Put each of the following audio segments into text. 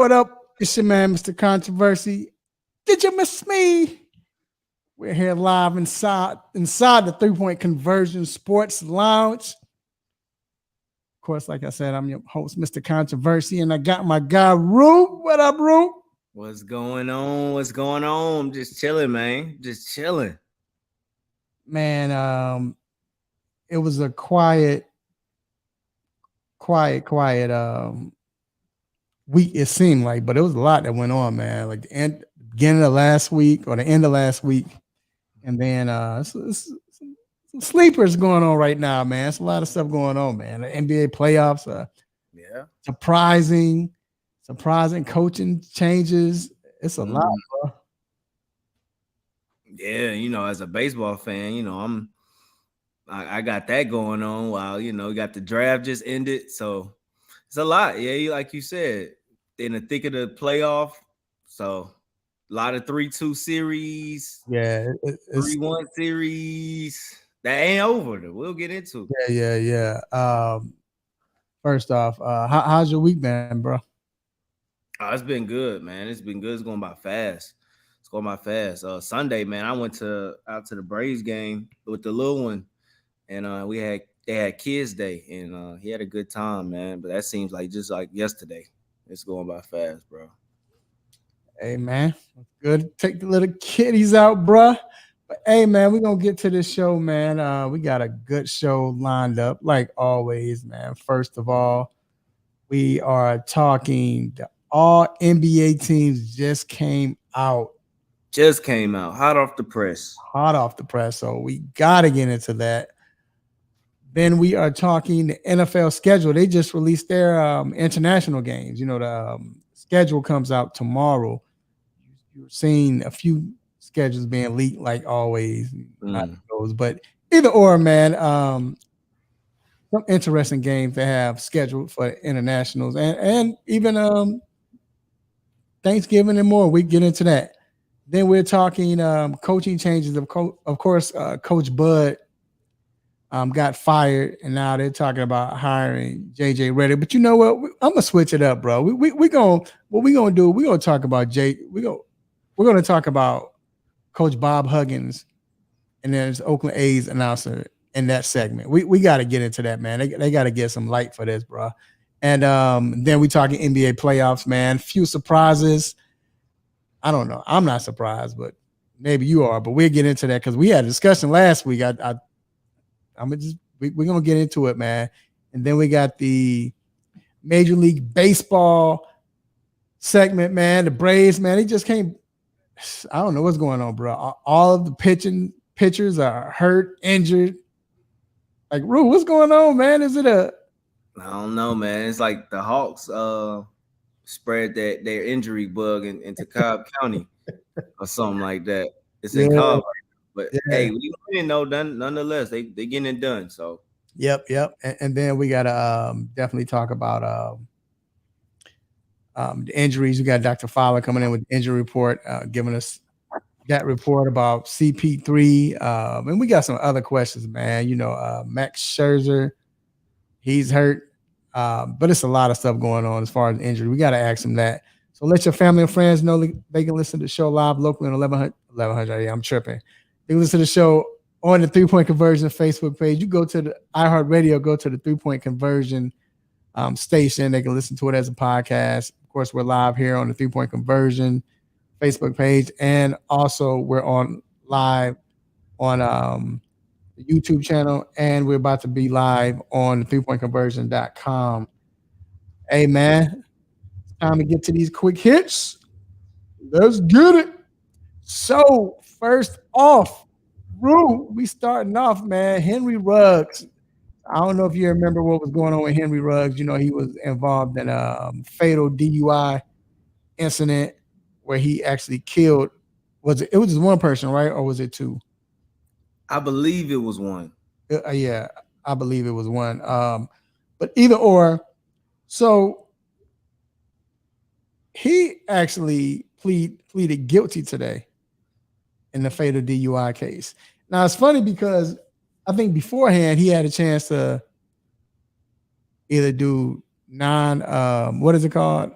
What up? It's your man, Mr. Controversy. Did you miss me? We're here live inside the 3 Point Conversion Sports Lounge. Of course, like I said, I'm your host, Mr. Controversy, and I got my guy Rue. What up, Rue? What's going on? What's going on? Just chilling, man. Just chilling. Man, it was a quiet week. It seemed like, but it was a lot that went on, man. Like the beginning of last week or the end of last week, and then some sleepers going on right now, man. It's a lot of stuff going on, man. The NBA playoffs are Yeah. surprising coaching changes. It's a lot, Mhm. bro. Yeah, as a baseball fan, I got that going on while, you got the draft just ended. So it's a lot. Yeah, like you said, in the thick of the playoff. So a lot of 3-2 series, Yeah, it's 3-1 series. That ain't over. We'll get into. yeah. First off, how's your week been, bro? Oh, it's been good, man. It's been good. It's going by fast. It's going by fast. Sunday, man, I went out to the Braves game with the little one, and they had kids day, and he had a good time, man. But that seems like just like yesterday. It's going by fast, bro. Hey, man, good. Take the little kiddies out, bro. But hey, man, we're gonna get to this show, man. We got a good show lined up, like always, man. First of all, we are talking the all NBA teams just came out Just came out hot off the press. hot off the press, so we gotta get into that. Then we are talking the NFL schedule. They just released their international games. You know, the schedule comes out tomorrow. You're seeing a few schedules being leaked, like always. Mm. Those, but either or, man. Some interesting games they have scheduled for internationals and even Thanksgiving and more. We get into that. Then we're talking coaching changes. Of course, Coach Bud got fired, and now they're talking about hiring JJ Redick. But you know what? I'm gonna switch it up, bro. We going what we gonna do? We gonna talk about we're gonna talk about Coach Bob Huggins, and there's Oakland A's announcer in that segment. We got to get into that, man. They got to get some light for this, bro. And then we talking NBA playoffs, man. Few surprises. I don't know. I'm not surprised, but maybe you are. But we'll get into that because we had a discussion last week. I'm gonna we're gonna get into it, man. And then we got the Major League Baseball segment, man. The Braves, man, they just came. I don't know what's going on, bro. All of the pitchers are hurt, injured. Like, Rue, what's going on, man? Is it a I don't know, man. It's like the Hawks spread their injury bug into Cobb County or something like that. It's in yeah, Cobb, but yeah, hey, we didn't know done nonetheless. They getting it done. So yep. And then we gotta definitely talk about the injuries. We got Dr. Fowler coming in with the injury report, giving us that report about CP3. And we got some other questions, man. You know, Max Scherzer, he's hurt. But it's a lot of stuff going on as far as injury. We got to ask him that. So let your family and friends know they can listen to the show live locally on 1100. Yeah, I'm tripping. They can listen to the show on the 3 Point Conversion Facebook page. You go to the iHeartRadio, go to the 3 Point Conversion station. They can listen to it as a podcast. Of course, we're live here on the 3 Point Conversion Facebook page, and also we're on live on the YouTube channel, and we're about to be live on 3pointconversion.com. Hey, man, it's time to get to these quick hits. Let's get it. So, first off, Rue, we starting off, man. Henry Ruggs. I don't know if you remember what was going on with Henry Ruggs. You know, he was involved in a fatal DUI incident where he actually killed. It was just one person, right? Or was it two? I believe it was one. Yeah, I believe it was one. But either or, so he actually pleaded guilty today in the fatal DUI case. Now it's funny because I think beforehand he had a chance to either do what is it called?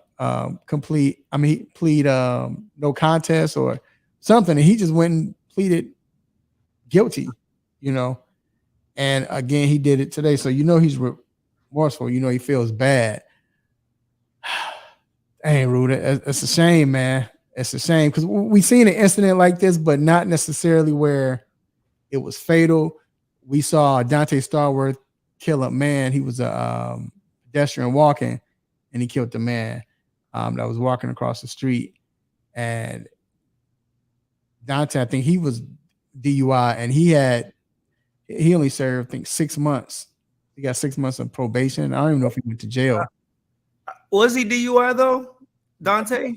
complete. I mean, he plead no contest or something, and he just went and pleaded guilty. You know, and again, he did it today. So he's remorseful. He feels bad. Hey, Ruda, it's a shame, man. It's a shame because we seen an incident like this, but not necessarily where it was fatal. We saw Dante Starworth kill a man. He was a pedestrian walking, and he killed the man that was walking across the street. And Dante, I think he was DUI, and he only served, I think, 6 months. He got 6 months of probation. I don't even know if he went to jail. Was he DUI though, Dante?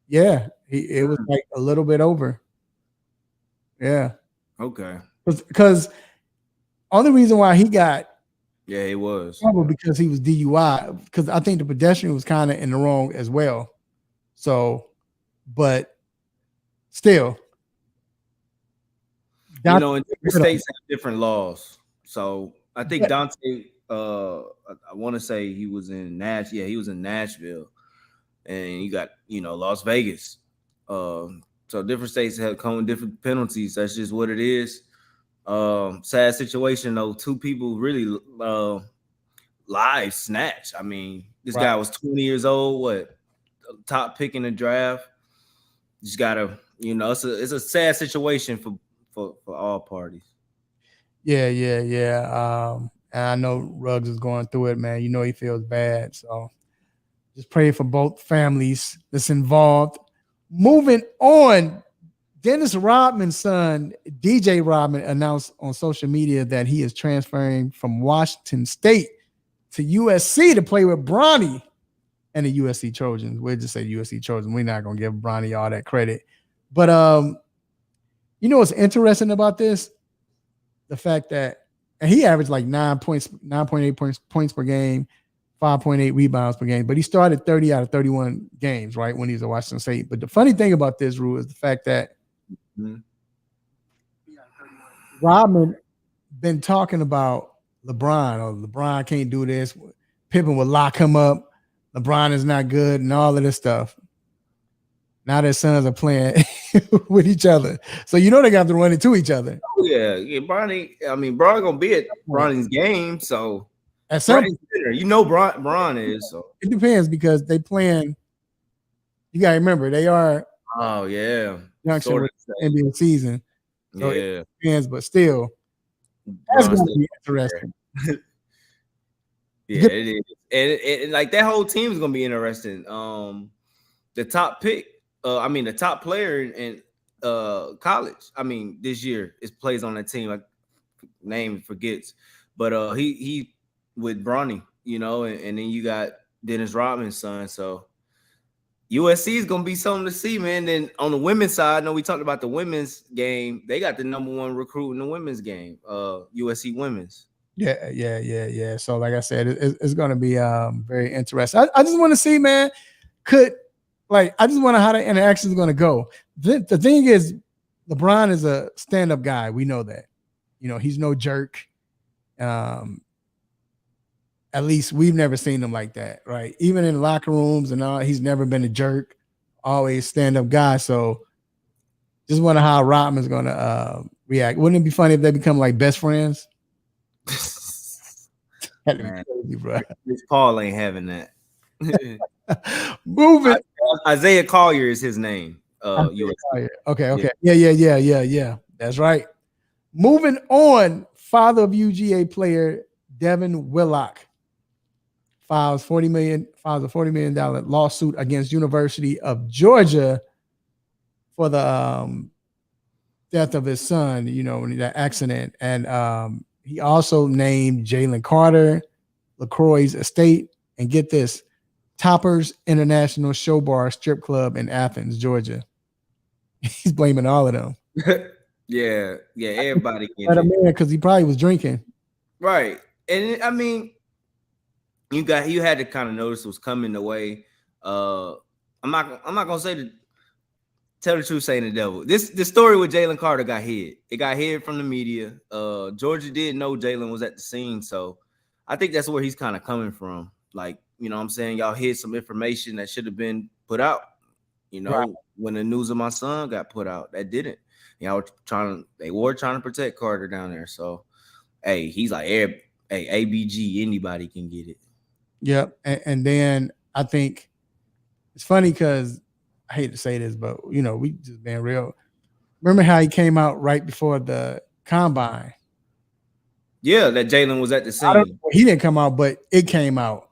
Yeah, it was like a little bit over. Yeah. Okay. Because only reason why he got he was because he was DUI, because I think the pedestrian was kind of in the wrong as well. So, but still, in different states have different laws. So I think Dante, I want to say he was in Nashville. Yeah, he was in Nashville, and you got Las Vegas. So different states have come with different penalties. That's just what it is. Sad situation though. Two people really lives snatched. I mean, this guy was 20 years old. Top pick in the draft. Just gotta, it's a sad situation for all parties. Yeah. And I know Ruggs is going through it, man. He feels bad. So just pray for both families that's involved. Moving on, Dennis Rodman's son, DJ Rodman, announced on social media that he is transferring from Washington State to USC to play with Bronny and the USC Trojans. We'll just say USC Trojans. We're not going to give Bronny all that credit. But what's interesting about this? The fact that he averaged like 9.8 points per game, 5.8 rebounds per game, but he started 30 out of 31 games, right, when he was at Washington State. But the funny thing about this, Rue, is the fact that Rodman been talking about LeBron, or LeBron can't do this. Pippen would lock him up. LeBron is not good, and all of this stuff. Now their sons are playing with each other, so they got to run into each other. Oh, yeah, Bronny. I mean, Bron gonna be at Bronny's game, so at some Bron is. So it depends because they playing. You gotta remember they are. Oh yeah, junction with the NBA season. So it depends, but still, that's gonna be interesting. Yeah, it is, and like that whole team is gonna be interesting. The top pick. The top player in college. I mean, this year plays on that team. Like name forgets, but he with Bronny, and then you got Dennis Rodman's son. So USC is gonna be something to see, man. Then on the women's side, I know we talked about the women's game. They got the number one recruit in the women's game, USC women's. Yeah. So, like I said, it's gonna be very interesting. I just want to see, man. I just wonder how the interaction is going to go. The thing is, LeBron is a stand-up guy. We know that. He's no jerk. At least we've never seen him like that, right? Even in locker rooms and all, he's never been a jerk. Always stand-up guy. So just wonder how Rodman's going to react. Wouldn't it be funny if they become like best friends? That'd be crazy, bro. Chris Paul ain't having that. Moving. Isaiah Collier is his name. Okay. Yeah. That's right. Moving on, father of UGA player Devin Willock files a $40 million lawsuit against University of Georgia for the death of his son, in that accident. And he also named Jalen Carter, LaCroix's estate, and get this, Toppers International Show Bar Strip Club in Athens, Georgia. He's blaming all of them. Yeah, everybody. Because he probably was drinking. Right, and I mean, you had to kind of notice it was coming the way. I'm not gonna say tell the truth, saying the devil. The story with Jalen Carter got hid. It got hid from the media. Georgia didn't know Jalen was at the scene, so I think that's where he's kind of coming from. Like, you know what I'm saying, y'all hid some information that should have been put out. You Right. know, when the news of my son got put out, that didn't. Y'all were trying to protect Carter down there. So, hey, he's like, hey, ABG, anybody can get it. Yep. And then I think it's funny because I hate to say this, but we just being real. Remember how he came out right before the combine? Yeah, that Jalen was at the scene. He didn't come out, but it came out.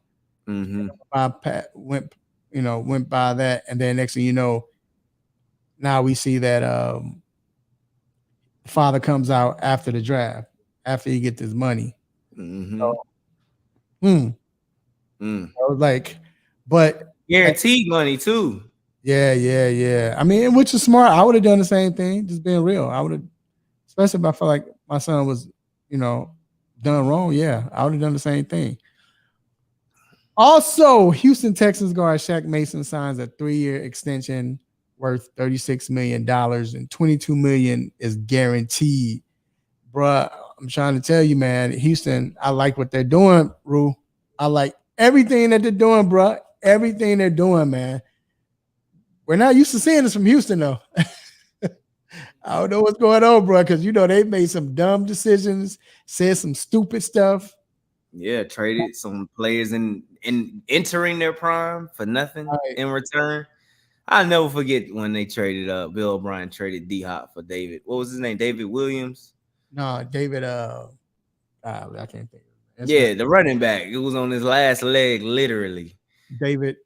Mm-hmm. Went by that, and then next thing you know, now we see that father comes out after the draft, after he gets his money. Mm-hmm. So, I was like, but guaranteed money too. Yeah. I mean, which is smart. I would have done the same thing, just being real. I would have, especially if I felt like my son was, done wrong. Yeah, I would have done the same thing. Also, Houston Texans guard Shaq Mason signs a 3-year extension worth $36 million and $22 million is guaranteed. Bruh, I'm trying to tell you, man, Houston, I like what they're doing, Rue. I like everything that they're doing, bruh. Everything they're doing, man. We're not used to seeing this from Houston, though. I don't know what's going on, bro, because they made some dumb decisions, said some stupid stuff. Yeah, traded some players in entering their prime for nothing in return. I'll never forget when they traded Bill O'Brien traded D Hop for David. What was his name? David Williams? No, David, I can't think of it. Yeah, the running back. It was on his last leg, literally. David.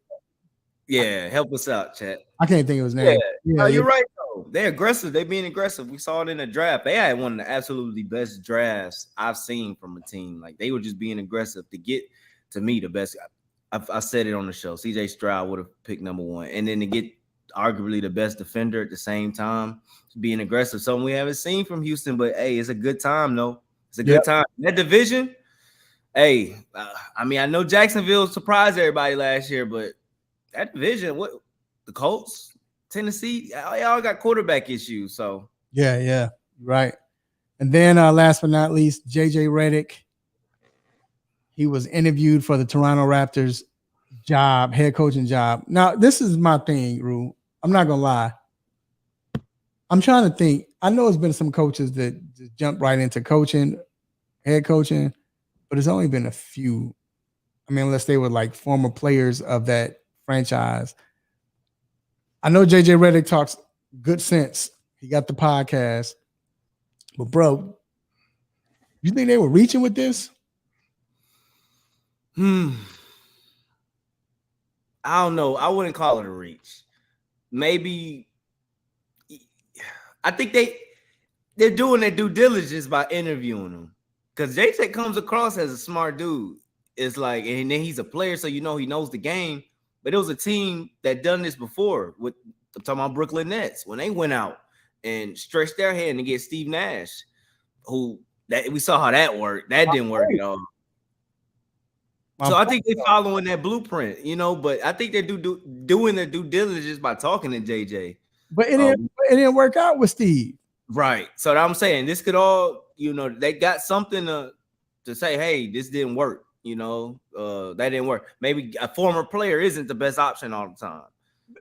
Yeah, help us out, chat. I can't think of his name. Yeah, you're right, though. They're aggressive. They're being aggressive. We saw it in the draft. They had one of the absolutely best drafts I've seen from a team. Like, they were just being aggressive to get, to me, the best. I said it on the show. CJ Stroud would have picked number one. And then to get arguably the best defender at the same time, being aggressive. Something we haven't seen from Houston, but hey, it's a good time, though. It's a good time. That division, hey, I mean, I know Jacksonville surprised everybody last year, but that division, what the Colts, Tennessee, y'all got quarterback issues. So yeah, right. And then last but not least, JJ Redick. He was interviewed for the Toronto Raptors job, head coaching job. Now, this is my thing, Rue. I'm not gonna lie. I'm trying to think. I know it's been some coaches that just jump right into coaching, head coaching, but it's only been a few. I mean, unless they were like former players of that franchise. I know JJ Redick talks good sense. He got the podcast. But bro, you think they were reaching with this? I don't know. I wouldn't call it a reach. Maybe I think they're doing their due diligence by interviewing him. Because JJ comes across as a smart dude. It's like, and then he's a player, so he knows the game. But it was a team that done this before with, I'm talking about Brooklyn Nets, when they went out and stretched their hand to get Steve Nash, who that we saw how that worked. That didn't work at all. So I think they're following that blueprint, but I think they're doing their due diligence by talking to JJ. But it didn't work out with Steve. Right. So I'm saying this could all, they got something to say, hey, this didn't work. That didn't work. Maybe a former player isn't the best option all the time.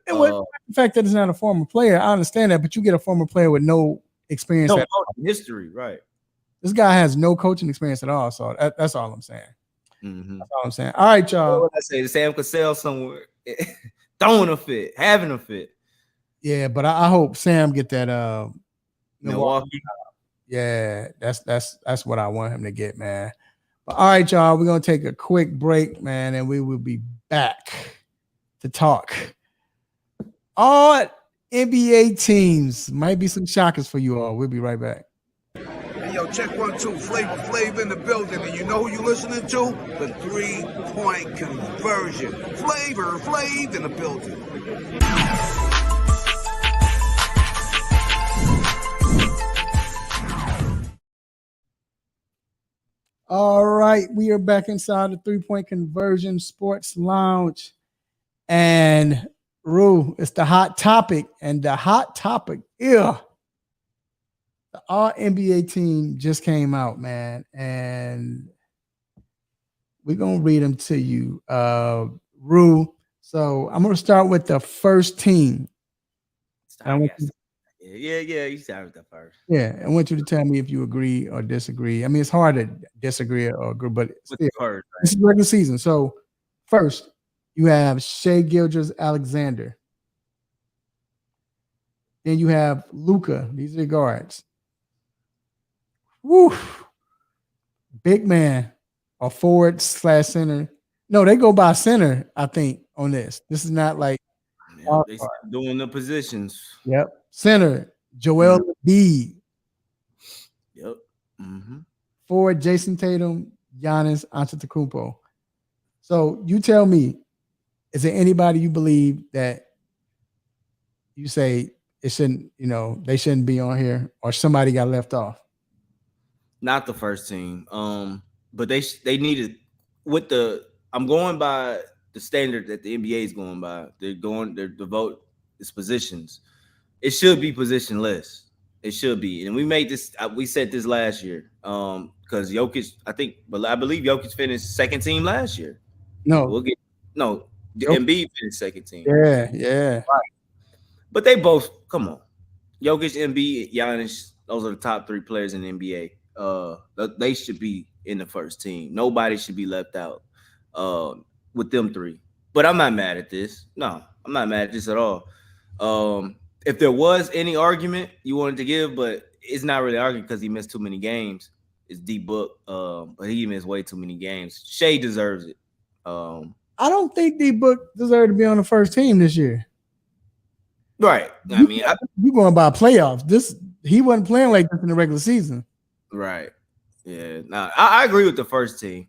The fact that it's not a former player, I understand that, but you get a former player with no experience, no history, right? This guy has no coaching experience at all. So that's all I'm saying. Mm-hmm. That's all I'm saying. All right, y'all. What I say, Sam Cassell somewhere throwing a fit, having a fit. Yeah, but I hope Sam get that Milwaukee. Yeah, that's what I want him to get, man. But all right, y'all, we're gonna take a quick break, man, and we will be back to talk. All NBA teams might be some shockers for you all. We'll be right back. Hey, yo, check 1, 2, Flavor in the building, and you know who you listening to? The 3-point conversion. Flavor Flav in the building. All right, we are back inside the 3-point conversion sports lounge. And Rue, it's the hot topic. And the hot topic, the All NBA team just came out, man. And We're gonna read them to you, Rue. So I'm gonna start with the first team. I want you, Yeah. You started with that first. yeah, I want you to tell me if you agree or disagree. I mean, it's hard to disagree or agree, but With still, the first, this right? is regular season. So first, you have Shea Gilders Alexander. Then you have Luca. These are the guards. Woo! Big man or forward slash center. No, they go by center, I think, on this. This is not like Yep, they start doing the positions. yep. Center, Joel Mm, Embiid. yep. Mm-hmm. Forward, Jason Tatum, Giannis Antetokounmpo. So you tell me, is there anybody you believe that you say it shouldn't, they shouldn't be on here or somebody got left off? Not the first team. But they needed with the. I'm going by the standard that the NBA is going by. The vote is positions. It should be positionless. It should be, and we made this. We said this last year. Because Jokic, but I believe Jokic finished second team last year. No. We'll get no. The Jokic. Embiid finished second team. Yeah. Right. But they both come on. Jokic, Embiid, Giannis, those are the top three players in the NBA. They should be in the first team. Nobody should be left out with them three. But I'm not mad at this. No, I'm not mad at this at all. If there was any argument you wanted to give, but it's not really arguing because he missed too many games. It's D Book, but he missed way too many games. Shea deserves it. I don't think D Book deserved to be on the first team this year. Right. I mean, you going by playoffs. He wasn't playing like this in the regular season. Right. Yeah. Nah, I agree with the first team.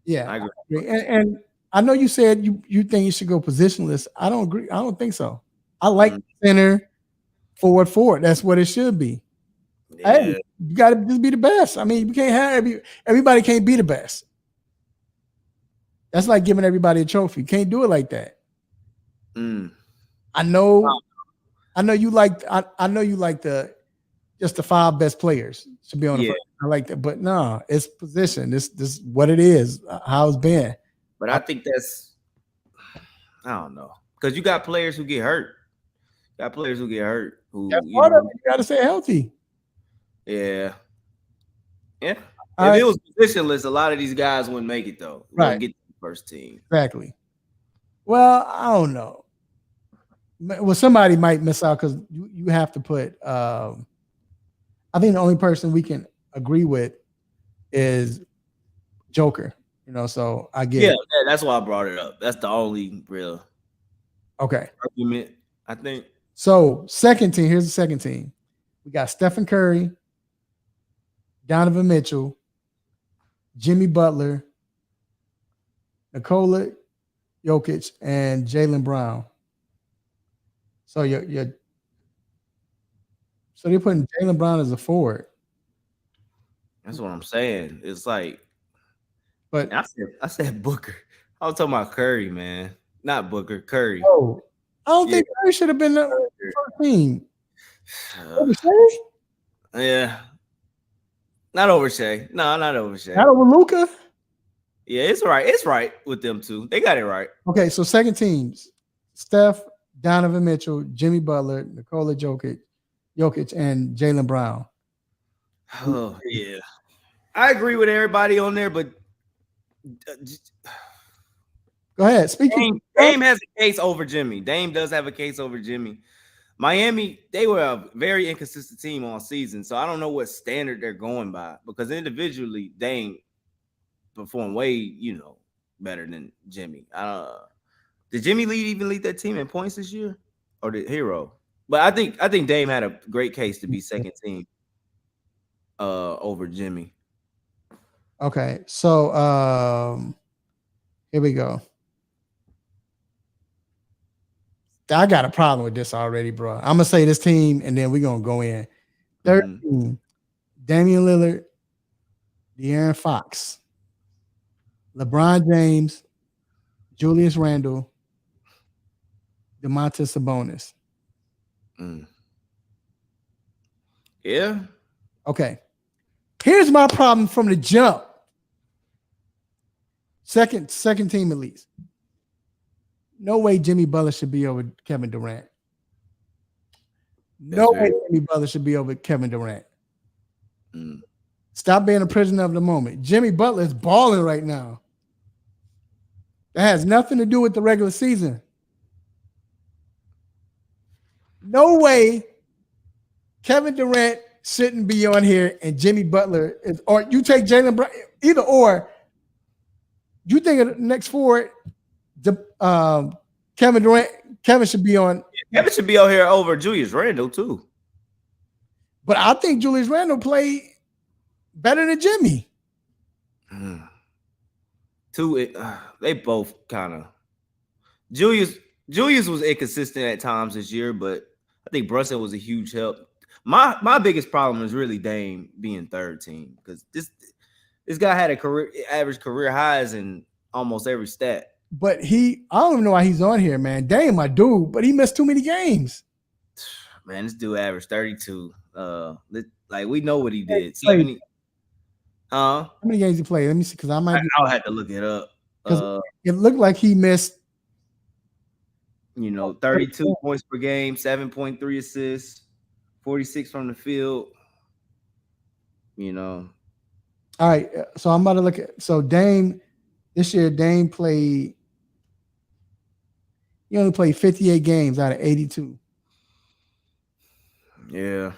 Yeah, I agree. And I know you said you think you should go positionless. I don't agree. I don't think so. I like center, forward. That's what it should be. Yeah. Hey, you got to just be the best. I mean, you can't have everybody can't be the best. That's like giving everybody a trophy. You can't do it like that. I know you like. I know you like just the 5 best players should be on the first. I like that, but no, it's position. This what it is. How it's been. But I think I don't know, because you got players who get hurt. Who that's part of it. You got to stay healthy. Yeah. If it was positionless, a lot of these guys wouldn't make it though. Wouldn't get to the first team. Exactly. Well, I don't know. Well, somebody might miss out because you have to put. I think the only person we can agree with is Joker. So I get. Yeah, that's why I brought it up. That's the only real argument, I think. So second team. Here's the second team. We got Stephen Curry, Donovan Mitchell, Jimmy Butler, Nikola Jokic, and Jaylen Brown. So so they're putting Jaylen Brown as a forward. That's what I'm saying. It's like, but I said Booker. I was talking about Curry, man, not Booker. Curry. Oh, I don't think Curry should have been the first team. Yeah, not over Shea. No, not over Shea. Not over Luka. Yeah, it's right. It's right with them two. They got it right. Okay, so second teams: Steph, Donovan Mitchell, Jimmy Butler, Nikola Jokic, and Jaylen Brown. Oh yeah, I agree with everybody on there, but go ahead. Dame has a case over Jimmy. Dame does have a case over Jimmy. Miami, they were a very inconsistent team all season, so I don't know what standard they're going by, because individually Dame performed way, better than Jimmy. Did Jimmy lead that team in points this year, or did Hero? But I think Dame had a great case to be second team over Jimmy. Okay, so here we go. I got a problem with this already, bro. I'm gonna say this team, and then we're gonna go in. Third team: Damian Lillard, De'Aaron Fox, LeBron James, Julius Randle, Domantas Sabonis. Yeah. Okay. Here's my problem from the jump. Second team at least. No way Jimmy Butler should be over Kevin Durant. No way Jimmy Butler should be over Kevin Durant. Stop being a prisoner of the moment. Jimmy Butler is balling right now. That has nothing to do with the regular season. No way Kevin Durant shouldn't be on here and Jimmy Butler is, or you take Jaylen Brown, either or. You think of the next forward, Kevin Durant, Kevin should be on. Kevin should be out here over Julius Randle too. But I think Julius Randle played better than Jimmy. They both kind of. Julius was inconsistent at times this year, but I think Brunson was a huge help. My biggest problem is really Dame being third team because this guy had average career highs in almost every stat. But I don't even know why he's on here, man. Dame, my dude, but he missed too many games. Man, this dude averaged 32. Like we know what he did. 70. How many games he played? Let me see, because I'll have to look it up. Because it looked like he missed. 32 points per game, 7.3 assists, 46 from the field. All right, so I'm about to look at. So Dame, this year Dame played. He only played 58 games out of 82. Yeah,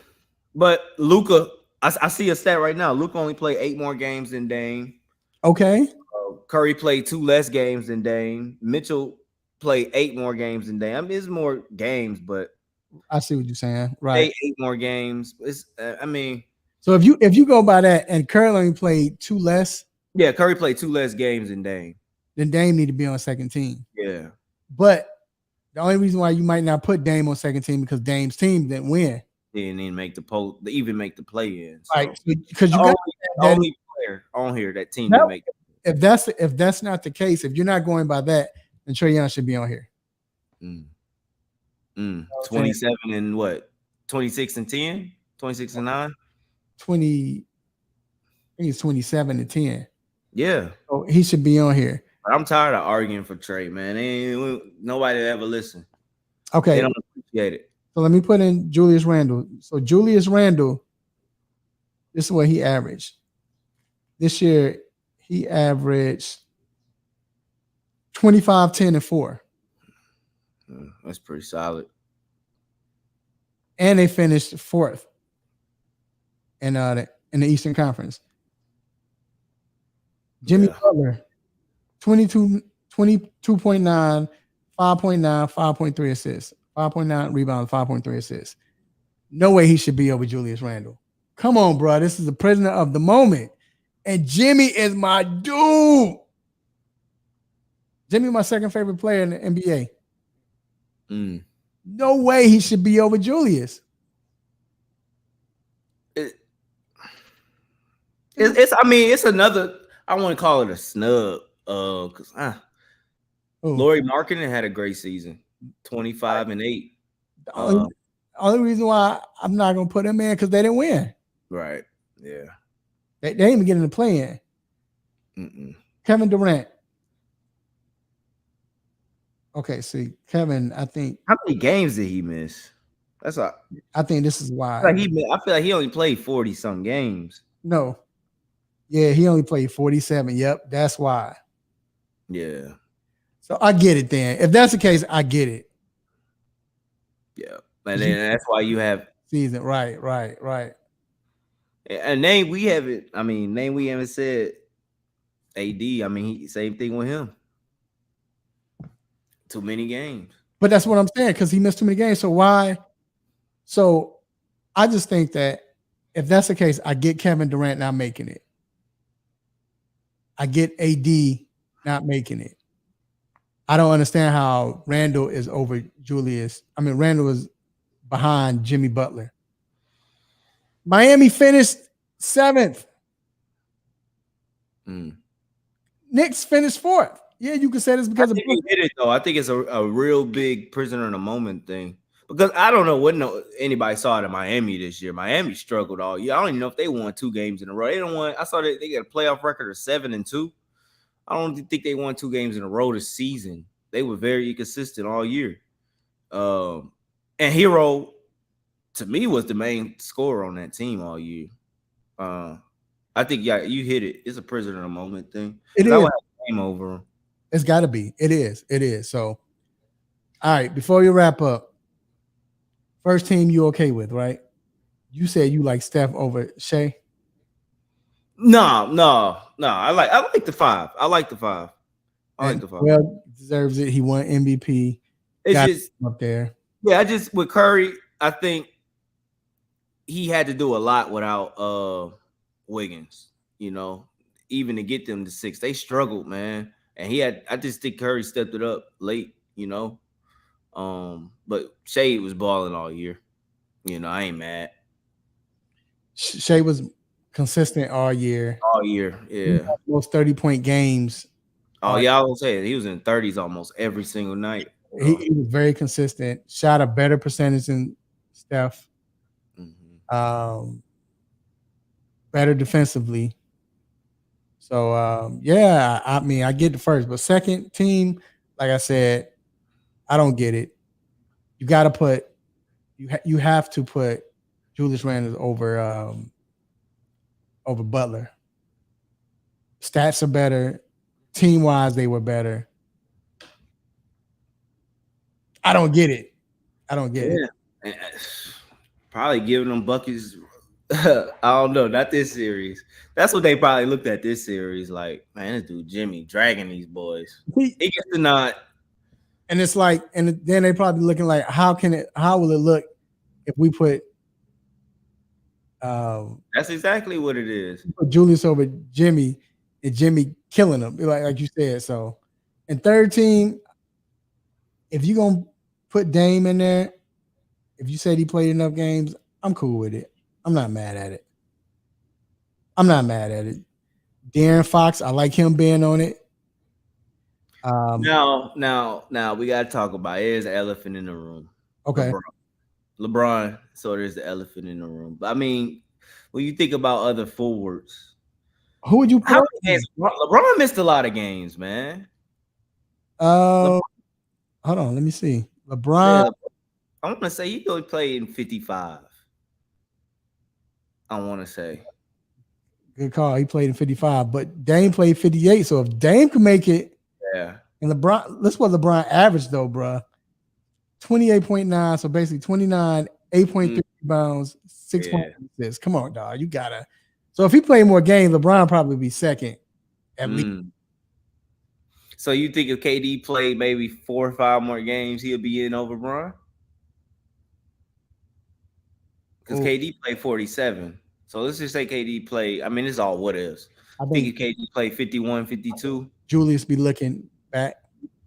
but Luka, I see a stat right now. Luka only played 8 more games than Dame. Okay. Curry played 2 less games than Dame. Mitchell played 8 more games than Dame. I mean, it's more games, but I see what you're saying. Right, 8 more games. It's so if you go by that, and Curry only played 2 less. Yeah, Curry played 2 less games than Dame. Then Dame need to be on second team. Yeah, but the only reason why you might not put Dame on second team because Dame's team didn't win. They didn't even make the play-in. So. Right, because you got the only player on here that team didn't make. If that's not the case, if you're not going by that, then Trae Young should be on here. 27 and what? 26 and 10? 26 and 9? 20. I think it's 27 and 10. Yeah. So he should be on here. I'm tired of arguing for Trae, man. Nobody ever listen. Okay. They don't appreciate it. So let me put in Julius Randle. So Julius Randle, this is what he averaged. This year, he averaged 25, 10, and 4. That's pretty solid. And they finished 4th in the Eastern Conference. Jimmy Butler, 22.9, 5.9, 5.3 assists, 5.9 rebounds, 5.3 assists. No way he should be over Julius Randle. Come on, bro. This is a prisoner of the moment. And Jimmy is my dude. Jimmy, my second favorite player in the NBA. No way he should be over Julius. It's another. I want to call it a snub. Because Lauri Markkanen had a great season, 25 and 8. The only reason why I'm not gonna put him in because they didn't win. Right. Yeah. They didn't even get in the play-in. Kevin Durant. Okay, see, Kevin, I think. How many games did he miss? I think this is why. I feel like he only played 40-some games. No. Yeah, he only played 47. Yep, that's why. Yeah. So I get it then. If that's the case, I get it. Yeah. And then that's why you have season. Right. And name we haven't said AD. I mean, same thing with him. Too many games. But that's what I'm saying, because he missed too many games. So why? So I just think that if that's the case, I get Kevin Durant not making it. I get AD not making it. I don't understand how Randle is over Julius. I mean, Randle is behind Jimmy Butler. Miami finished 7th. Knicks finished 4th. Yeah, you could say this because of he did it though. I think it's a real big prisoner in the moment thing. Because I don't know what anybody saw it in Miami this year. Miami struggled all year. I don't even know if they won 2 games in a row. They don't want. I saw they got a playoff record of 7-2. I don't think they won 2 games in a row this season. They were very inconsistent all year. And Hero, to me, was the main scorer on that team all year. I think you hit it. It's a prisoner of the moment thing. It is. I would have game over him. It's got to be. It is. It is. So, all right. Before you wrap up, first team you okay with, right? You said you like Steph over Shea. No. I like the 5. I like the 5. Well, deserves it. He won MVP. It's just up there. Yeah, with Curry, I think he had to do a lot without Wiggins. You know, even to get them to 6, they struggled, man. And I just think Curry stepped it up late. You know, but Shea was balling all year. You know, I ain't mad. Shea was consistent all year. All year, yeah. Most 30-point games. Oh, yeah, I will say it. He was in 30s almost every single night. He was very consistent. Shot a better percentage than Steph. Mm-hmm. Better defensively. So, yeah, I mean, I get the first. But second team, like I said, I don't get it. You got to put – you have to put Julius Randle over Butler. Stats are better. Team-wise, they were better. I don't get it. it. Probably giving them buckets. I don't know. Not this series. That's what they probably looked at this series. Like, man, this dude Jimmy dragging these boys. He gets the nod. And it's like, and then they probably looking like, how will it look if we put that's exactly what it is. Put Julius over Jimmy and Jimmy killing him, like you said. So, and third team, if you're gonna put Dame in there, if you said he played enough games, I'm cool with it. I'm not mad at it. De'Aaron Fox, I like him being on it. Now we gotta talk about it. There's an elephant in the room. Okay. LeBron, so there's the elephant in the room. But I mean, when you think about other forwards, who would you put? LeBron missed a lot of games, man. Hold on, let me see. LeBron. I want to say he only played in 55. I want to say. Good call. He played in 55, but Dame played 58. So if Dame can make it, yeah. And LeBron, that's what LeBron averaged though, bro. 28.9. So basically 29, 8.3 rebounds, 6.6. Come on, dog. You gotta. So if he played more games, LeBron probably be second at least. So you think if KD played maybe 4 or 5 more games, he'll be in over LeBron? Because KD played 47. So let's just say KD played. I mean, it's all what is. I think if KD played 51, 52. Julius be looking back.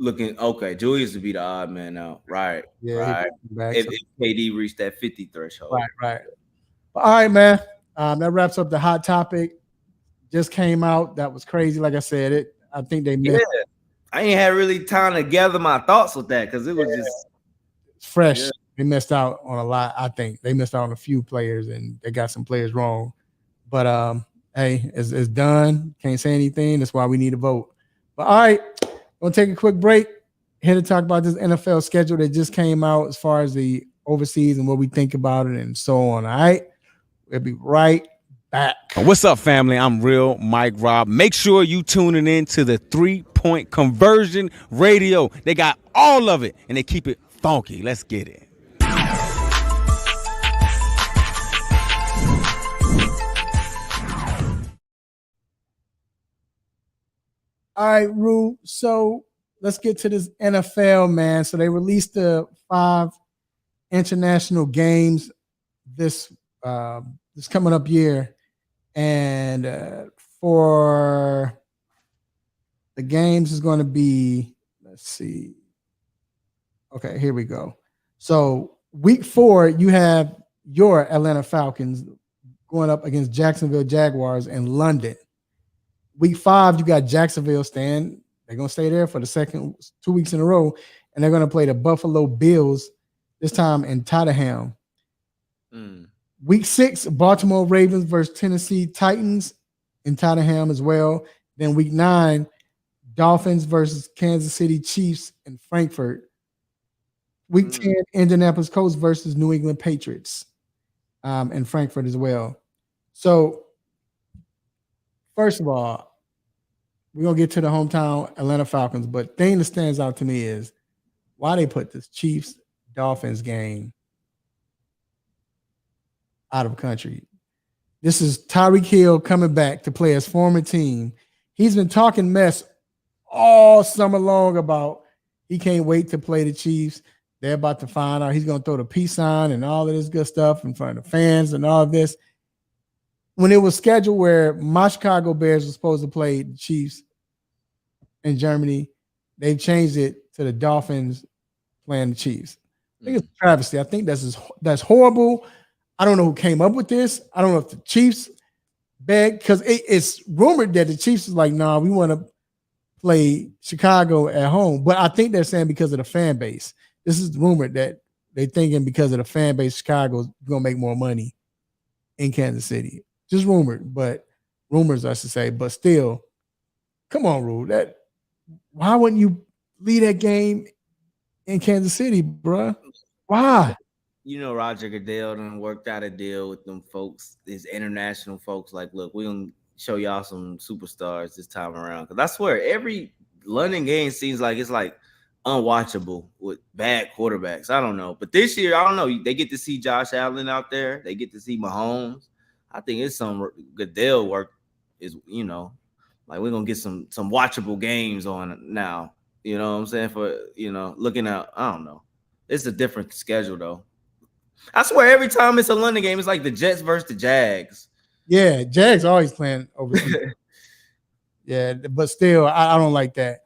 Okay. Julius would be the odd man out. Right. Yeah. Right. If KD reached that 50 threshold. Right. All right, man. That wraps up the hot topic. Just came out. That was crazy. Like I said, I think they missed. Yeah. I ain't had really time to gather my thoughts with that because it was just fresh. Yeah. They missed out on a lot. I think they missed out on a few players and they got some players wrong. But hey, it's done. Can't say anything. That's why we need a vote. But all right, we'll take a quick break. Here to talk about this NFL schedule that just came out as far as the overseas and what we think about it and so on. All right, we'll be right back. What's up, family? I'm Real Mike Rob. Make sure you tuning in to the 3-Point Conversion Radio. They got all of it and they keep it funky. Let's get it. All right, Rue. So let's get to this NFL, man. So they released the 5 international games this coming up year. And for the games is going to be, let's see. Okay, here we go. So week 4, you have your Atlanta Falcons going up against Jacksonville Jaguars in London. Week 5, you got Jacksonville staying. They're going to stay there for the second 2 weeks in a row, and they're going to play the Buffalo Bills, this time in Tottenham. Week 6, Baltimore Ravens versus Tennessee Titans in Tottenham as well. Then week 9, Dolphins versus Kansas City Chiefs in Frankfurt. Week 10, Indianapolis Colts versus New England Patriots in Frankfurt as well. So, first of all, we're going to get to the hometown Atlanta Falcons, but thing that stands out to me is why they put this Chiefs-Dolphins game out of country. This is Tyreek Hill coming back to play his former team. He's been talking mess all summer long about he can't wait to play the Chiefs. They're about to find out he's going to throw the peace sign and all of this good stuff in front of the fans and all of this. When it was scheduled where my Chicago Bears were supposed to play the Chiefs in Germany, they've changed it to the Dolphins playing the Chiefs. I think it's a travesty. I think that's horrible. I don't know who came up with this. I don't know if the Chiefs begged, because it's rumored that the Chiefs is like, nah, we want to play Chicago at home. But I think they're saying because of the fan base. This is rumored that they're thinking because of the fan base, Chicago's going to make more money in Kansas City. Just rumored, but rumors, I should say. But still, come on, Rule. Why wouldn't you lead that game in Kansas City, bruh? Why? You know, Roger Goodell done worked out a deal with them folks, his international folks. Like, look, we're going to show y'all some superstars this time around. Because I swear, every London game seems like it's like unwatchable with bad quarterbacks. I don't know. But this year, I don't know. They get to see Josh Allen out there. They get to see Mahomes. I think it's some Goodell work is, you know, like we're going to get some watchable games on now. You know what I'm saying? For, you know, looking at, I don't know. It's a different schedule, though. I swear every time it's a London game, it's like the Jets versus the Jags. Yeah, Jags always playing overseas. Yeah, but still, I don't like that.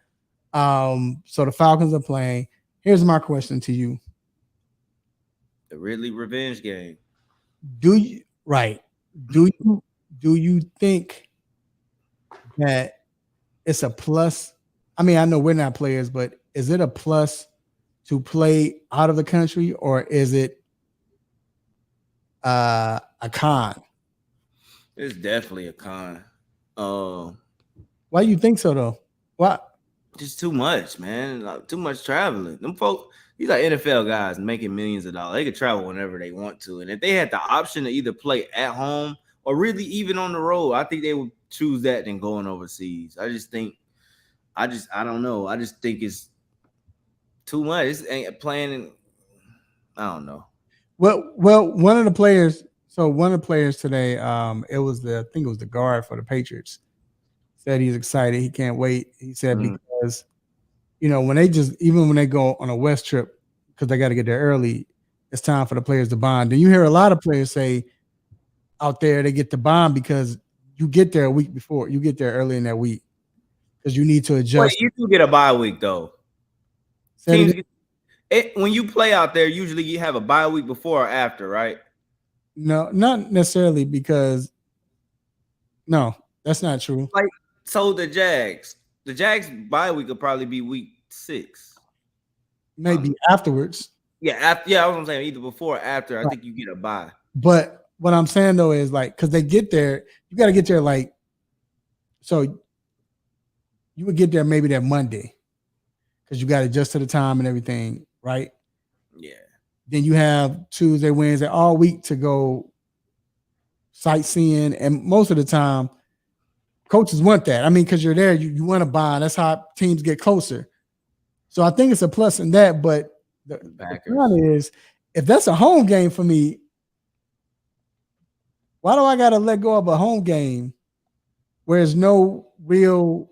So the Falcons are playing. Here's my question to you. The Ridley revenge game. Do you think that it's a plus? I mean, I know we're not players, but is it a plus to play out of the country, or is it a con? It's definitely a con. Why do you think so, though? Why? Just too much, man. Like, too much traveling. Them folks, these are NFL guys making millions of dollars. They could travel whenever they want to. And if they had the option to either play at home or really even on the road, I think they would choose that than going overseas. I don't know. I just think it's too much. It's playing. I don't know. Well, one of the players. So one of the players today, I think it was the guard for the Patriots, said he's excited. He can't wait. He said because, you know, when they go on a West trip, because they got to get there early, it's time for the players to bond. And you hear a lot of players say out there they get to bond because you get there a week before. You get there early in that week because you need to adjust. Wait, you do get a bye week, though. When you play out there, usually you have a bye week before or after, right? No, not necessarily, because no, that's not true. Like, so the Jags bye week could probably be week 6. Maybe afterwards. Yeah, I was saying either before or after. I think you get a bye. But what I'm saying though is like, because they get there, you got to get there like, so you would get there maybe that Monday, because you got to adjust to the time and everything, right? Yeah. Then you have Tuesday, Wednesday, all week to go sightseeing. And most of the time, coaches want that. I mean, because you're there, you want to bond. That's how teams get closer. So I think it's a plus in that. But the point is, if that's a home game for me, why do I got to let go of a home game where there's no real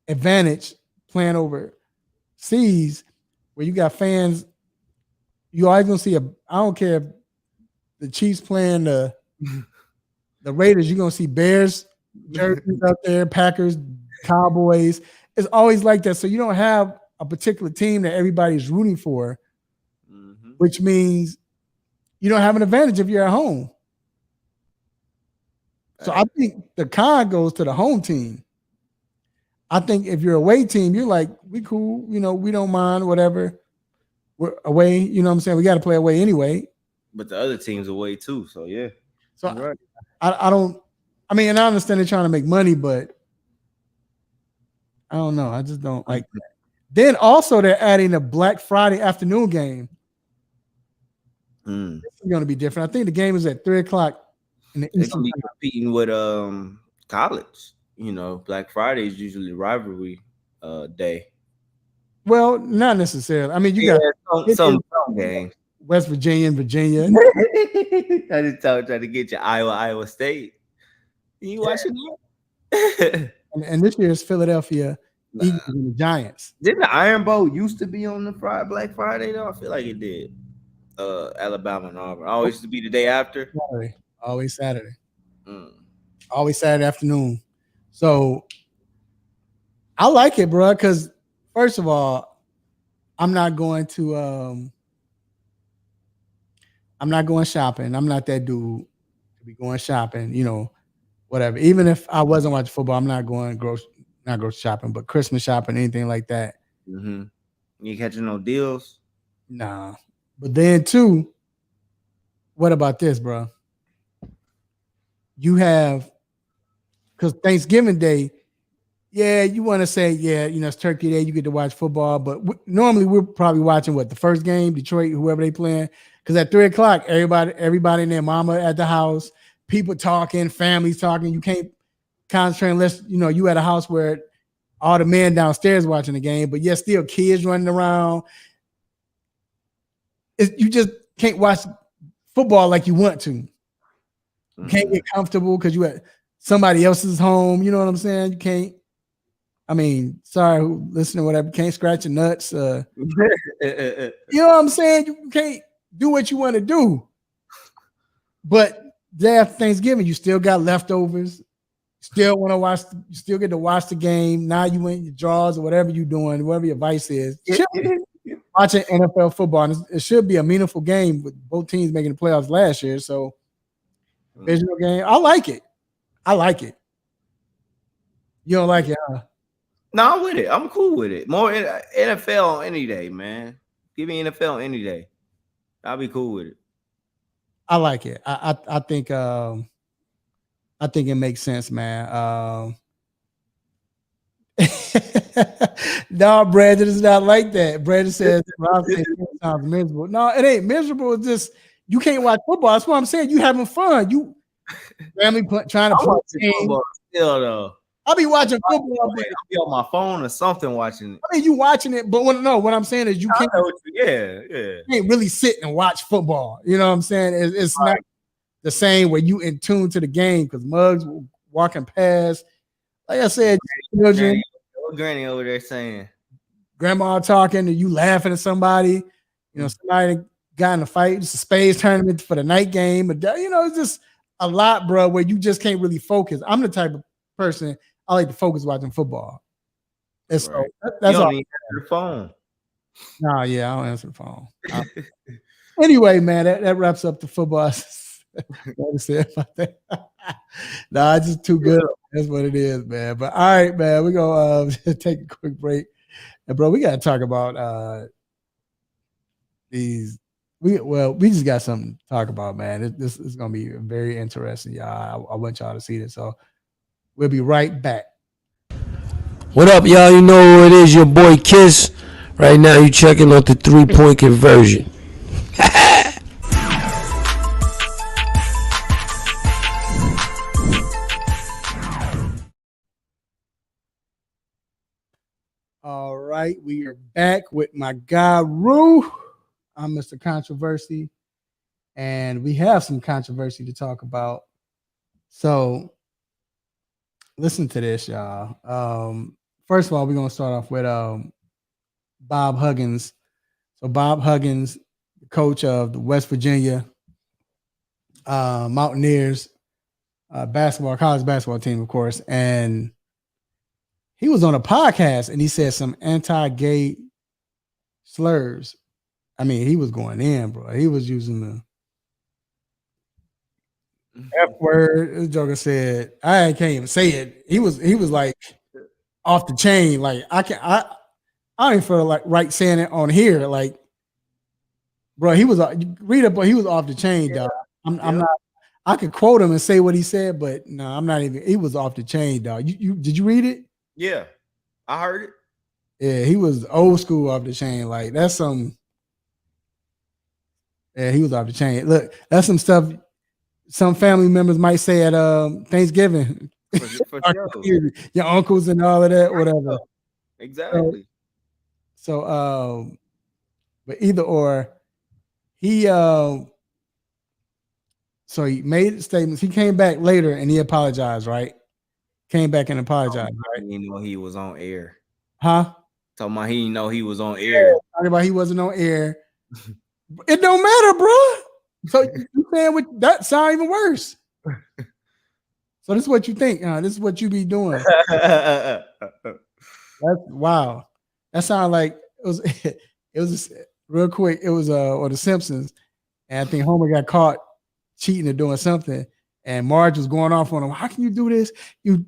advantage playing overseas, where you got fans? You always gonna see I don't care if the Chiefs playing the Raiders, you're gonna see Bears jerseys out there, Packers, Cowboys. It's always like that. So you don't have a particular team that everybody's rooting for, which means you don't have an advantage if you're at home. So I think the con goes to the home team. I think if you're a away team, you're like, we cool, you know, we don't mind, whatever. We're away, you know what I'm saying? We got to play away anyway. But the other team's away too, so yeah. So right. I understand they're trying to make money, but I don't know. I just don't like that. Then also they're adding a Black Friday afternoon game. This is going to be different. I think the game is at 3:00 in the They're Eastern gonna be time. competing with college. You know, Black Friday is usually rivalry day. Well, not necessarily. I mean, you got some games. West Virginia and Virginia. I just trying to get you Iowa State. You watching that? And this year is Philadelphia Eagles and the Giants. Didn't the Iron Bowl used to be on the Black Friday though? I feel like it did. Alabama and Auburn. Always used to be the day after. Saturday. Always Saturday. Always Saturday afternoon. So I like it, bro, because first of all, I'm not going shopping. I'm not that dude to be going shopping, you know, whatever. Even if I wasn't watching football, I'm not going not grocery shopping, but Christmas shopping, anything like that. Mm-hmm. You catching no deals? Nah. But then too, what about this, bro? You have, because Thanksgiving Day, yeah, you want to say, yeah, you know, it's Turkey Day, you get to watch football, but normally we're probably watching the first game, Detroit, whoever they playing, because at 3:00, everybody and their mama at the house, people talking, families talking. You can't concentrate unless, you know, you at a house where all the men downstairs watching the game, but yet still kids running around. You just can't watch football like you want to. You can't get comfortable because you at somebody else's home. You know what I'm saying? You can't. I mean, sorry, listening, whatever. Can't scratch your nuts. You know what I'm saying? You can't do what you want to do. But day after Thanksgiving, you still got leftovers. Still want to watch. You still get to watch the game. Now you in your drawers or whatever you're doing, whatever your vice is. Watching NFL football, and it should be a meaningful game with both teams making the playoffs last year. So, divisional game, I like it. I like it. You don't like it, huh? No, I'm with it. I'm cool with it. More NFL on any day, man. Give me NFL any day. I'll be cool with it. I like it. I think it makes sense, man. No, Brandon is not like that. Brandon says it sounds miserable. No, it ain't miserable. It's just you can't watch football. That's what I'm saying. You having fun. You family trying to play football still though. I'll be watching football. I'll be on my phone or something watching it. I mean, you watching it, but what I'm saying is you can't. You can't really sit and watch football. You know what I'm saying? It's not the same where you in tune to the game because Muggs walking past. Like I said, children. What Granny over there saying? Grandma talking and you laughing at somebody. You know, somebody got in a fight. It's a spades tournament for the night game. But you know, it's just a lot, bro, where you just can't really focus. I'm the type of person I like to focus watching football. That's right. That's you don't all. even answer the phone. No, yeah, I don't answer the phone. Anyway, man, that wraps up the football. What to say about that? Nah, it's just too good. That's what it is, man. But all right, man, we're gonna take a quick break. And bro, we gotta talk about these. We just got something to talk about, man. This is gonna be very interesting, y'all. I want y'all to see this. So we'll be right back. What up, y'all? You know who it is, your boy Kiss. Right now you checking out the 3-point conversion. All right, we are back with my guy Rue. I'm Mr. Controversy, and we have some controversy to talk about. So listen to this, y'all. First of all, we're gonna start off with Bob Huggins. So Bob Huggins, coach of the West Virginia Mountaineers college basketball team, of course, and he was on a podcast and he said some anti-gay slurs. I mean, he was going in, bro. He was using the F word. This joker said, I can't even say it. He was like off the chain. Like I don't even feel like right saying it on here. Like, bro, he was read it, but he was off the chain, dog. I'm not. I could quote him and say what he said, but no, I'm not even. He was off the chain, dog. You did you read it? Yeah, I heard it. Yeah, he was old school off the chain. Like that's some. Yeah, he was off the chain. Look, that's some stuff some family members might say at Thanksgiving. For sure. Your uncles and all of that, whatever. Exactly. So, but either or, he so he made statements. He came back later and he apologized, right? Came back and apologized, right? He didn't know he was on air. Huh? Talking about he didn't know he was on air. Talking about he wasn't on air. It don't matter, bro. So you saying with that sound even worse. So this is what you think. This is what you be doing. That's wow. That sounded like it was. It was real quick. It was or the Simpsons, and I think Homer got caught cheating or doing something, and Marge was going off on him. How can you do this? You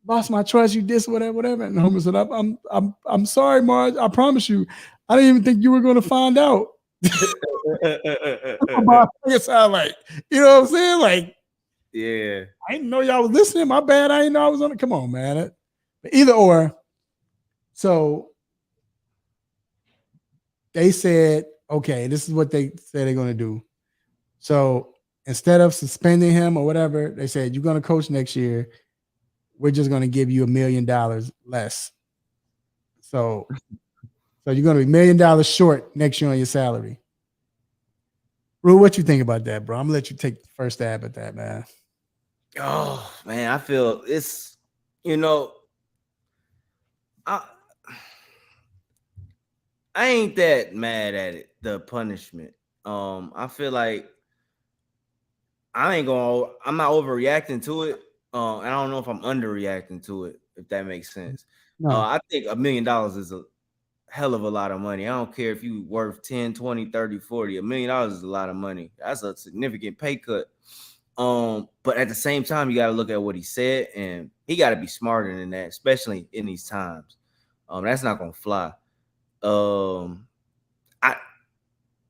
lost my trust. You this whatever. And Homer said, I'm sorry, Marge. I promise you, I didn't even think you were going to find out. It sound like, you know what I'm saying? Like, yeah, I didn't know y'all was listening. My bad. I didn't know I was on it. Come on, man. But either or. So they said, okay, this is what they said they're going to do. So instead of suspending him or whatever, they said, you're going to coach next year. We're just going to give you $1 million less. So you're going to be $1 million short next year on your salary. Rue, what you think about that, bro? I'm going to let you take the first stab at that, man. Oh, man, I feel it's, I ain't that mad at it, the punishment. I feel like I'm not overreacting to it. And I don't know if I'm underreacting to it, if that makes sense. No. I think $1 million is a hell of a lot of money. I don't care if you worth 10, 20, 30, 40. $1 million is a lot of money. That's a significant pay cut. But at the same time, you got to look at what he said, and he got to be smarter than that, especially in these times. That's not gonna fly.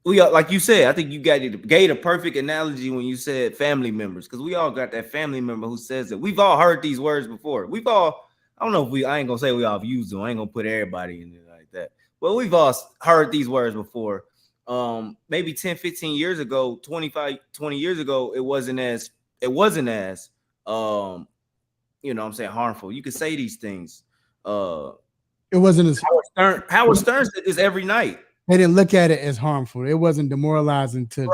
Like you said, I think you gave a perfect analogy when you said family members, because we all got that family member who says that. We've all heard these words before. I don't know if I ain't gonna say we all have used them. I ain't gonna put everybody in it like that. But we've all heard these words before. Maybe 10, 15 years ago, 25, 20 years ago, it wasn't as harmful. You could say these things. It wasn't as Howard Stern said this every night. They didn't look at it as harmful. It wasn't demoralizing to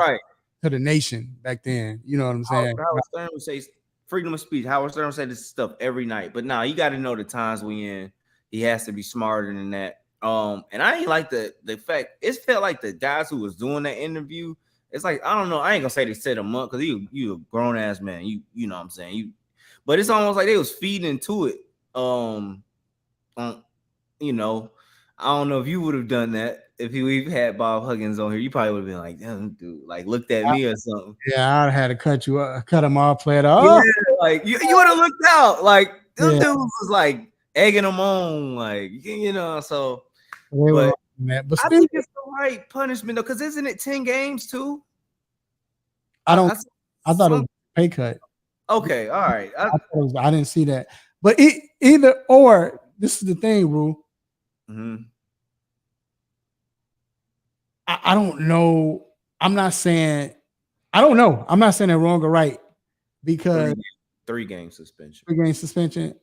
the nation back then. You know what I'm saying? Howard Stern would say freedom of speech. Howard Stern would say this stuff every night. But now you got to know the times we in. He has to be smarter than that. And I ain't like the fact it felt like the guys who was doing that interview. It's like, I don't know. I ain't gonna say they set him up because you a grown ass man. You know what I'm saying? But it's almost like they was feeding into it. I don't know if you would have done that if we've had Bob Huggins on here. You probably would have been like, damn, dude, like looked at me or something. Yeah, I'd have had to cut him off, play it off. Yeah, like you would have looked out. Like them dudes was like egging them on, like so. But I think it's the right punishment though, because isn't it 10 games too? I thought it was a pay cut. Okay, all right. I didn't see that, but either or. This is the thing, Rue. Mm-hmm. I don't know. I'm not saying they're wrong or right, because 3 game suspension. 3 game suspension.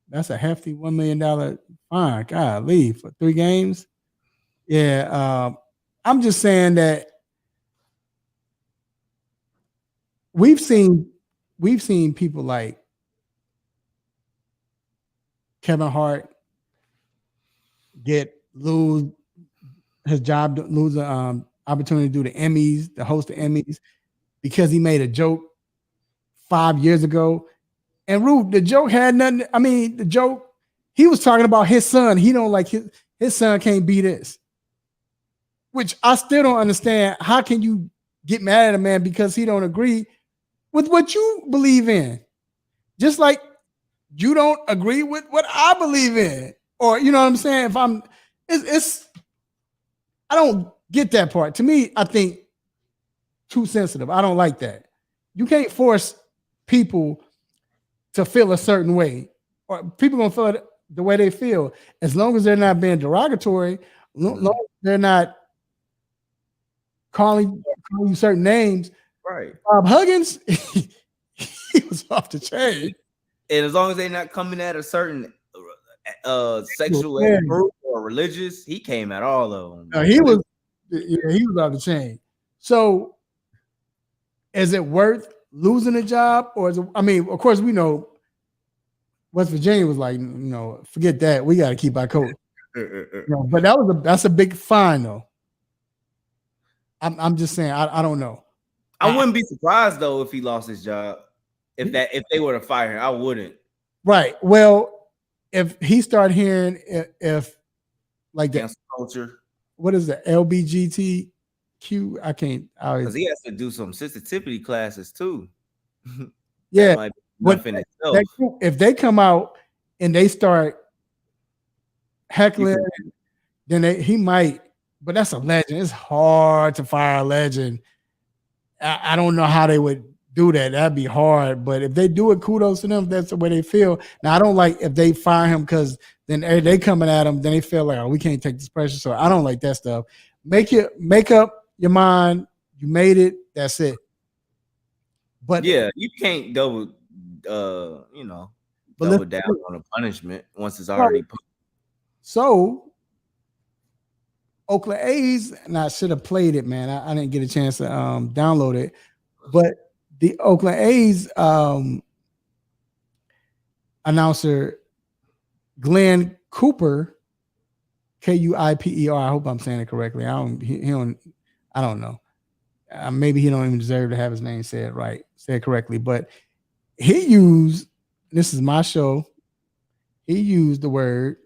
That's a hefty $1 million fine. Golly, for 3 games. Yeah. I'm just saying that we've seen people like Kevin Hart lose his job, lose an opportunity to do the Emmys, to host the Emmys, because he made a joke 5 years ago. And Rue, the joke had nothing. I mean, the joke, he was talking about his son. He don't like his son can't be this. Which I still don't understand. How can you get mad at a man because he don't agree with what you believe in? Just like you don't agree with what I believe in. Or, you know what I'm saying? I don't get that part. To me, I think too sensitive. I don't like that. You can't force people to feel a certain way, or people gonna feel it the way they feel. As long as they're not being derogatory, long as they're not calling you certain names. Right. Bob Huggins, he was off the chain. And as long as they're not coming at a certain sexual Yeah. group or religious, he came at all of them. No, he was off the chain. So is it worth losing a job? Or is it, I mean, of course, we know West Virginia was like, forget that. We got to keep our coach. But that's a big fine, though. I'm just saying, I don't know. I wouldn't be surprised though if he lost his job. If they were to fire him, I wouldn't. Right. Well, if he start hearing if like the culture, what is the LBGTQ? I can't. Because he has to do some sensitivity classes too. Yeah. If they come out and they start heckling, then he might. But that's a legend. It's hard to fire a legend. I don't know how they would do that. That'd be hard. But if they do it, kudos to them. If that's the way they feel. Now, I don't like if they fire him because then they coming at him. Then they feel like, oh, we can't take this pressure. So I don't like that stuff. Make up your mind. You made it. That's it. But yeah, you can't double down on a punishment once it's already put. So Oakland A's, and I should have played it, man. I didn't get a chance to download it. But the Oakland A's announcer, Glenn Cooper, Kuiper. I hope I'm saying it correctly. I don't know. Maybe he don't even deserve to have his name said correctly. But he used, this is my show, he used the word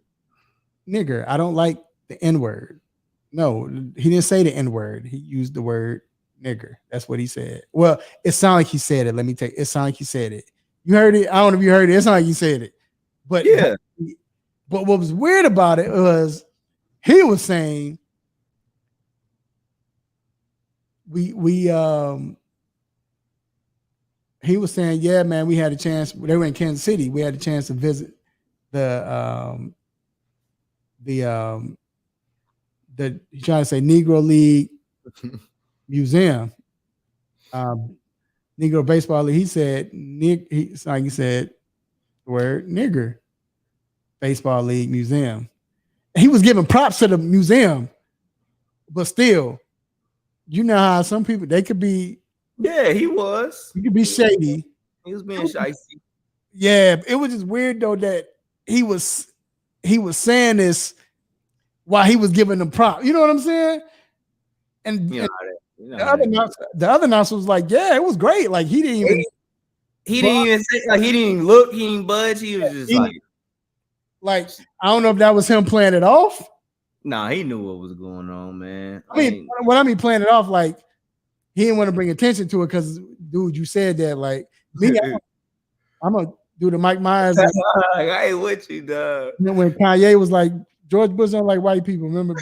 nigger. I don't like the N-word. No, he didn't say the N-word. He used the word nigger. That's what he said. Well, it sounded like he said it. It sounded like he said it. You heard it? I don't know if you heard it. It sounded like he said it. But yeah. But what was weird about it was he was saying he was saying, yeah, man, we had a chance. They were in Kansas City. We had a chance to visit the he's trying to say Negro League Museum, Negro Baseball League. He said he said the word nigger, Baseball League Museum. He was giving props to the museum, but still, you know how some people they could be. Yeah, he was. You could be shady. He was being shicey. Yeah, it was just weird though that he was saying this while he was giving them props. You know what I'm saying? And, the other announcer was like, "Yeah, it was great." Like he didn't even say, like he didn't even look, he didn't budge. He was just like I don't know if that was him playing it off. Nah, he knew what was going on, man. I mean playing it off, like he didn't want to bring attention to it because, dude, you said that. Like me, I'm gonna do the Mike Myers. Like, I ain't with you, dog. When Kanye was like, George Bush don't like white people. Remember,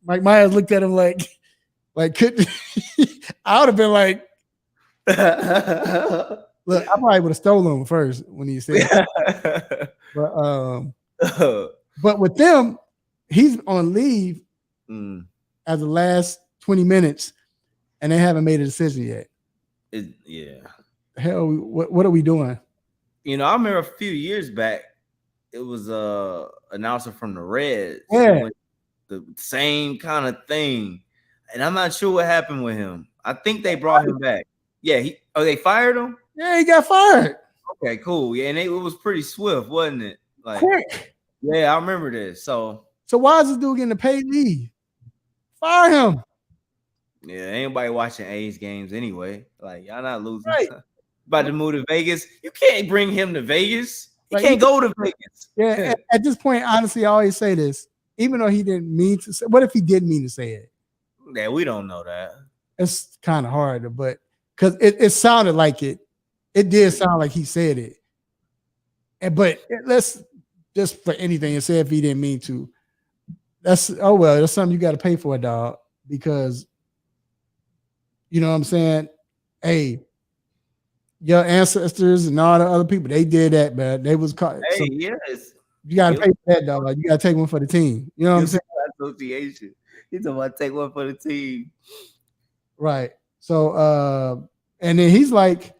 Mike Myers looked at him like could I would have been like, look, I probably would have stolen him first when he said that. But with them, he's on leave as the last 20 minutes, and they haven't made a decision yet. Hell, what are we doing? I remember a few years back, it was a announcer from the Reds. Yeah. The same kind of thing. And I'm not sure what happened with him. I think they brought him back. Yeah, they fired him? Yeah, he got fired. Okay, cool. Yeah, and it was pretty swift, wasn't it? Like quick. Yeah, I remember this. So why is this dude getting a paid leave? Fire him. Yeah, anybody watching A's games anyway. Like, y'all not losing. Right. About to move to Vegas. You can't bring him to Vegas. He can't go to Vegas. Yeah, at this point, honestly, I always say this. Even though he didn't mean to say, what if he did mean to say it? Yeah, we don't know that. It's kind of hard, but because it sounded like it. It did sound like he said it. But let's just for anything and say if he didn't mean to. That's something you got to pay for, dog. Because you know what I'm saying? Hey, your ancestors and all the other people, they did that, man. They was caught. Hey, yes. You got to pay for that, dog. You got to take one for the team. You know what I'm saying? Association. He's talking about take one for the team. Right. So, and then he's like,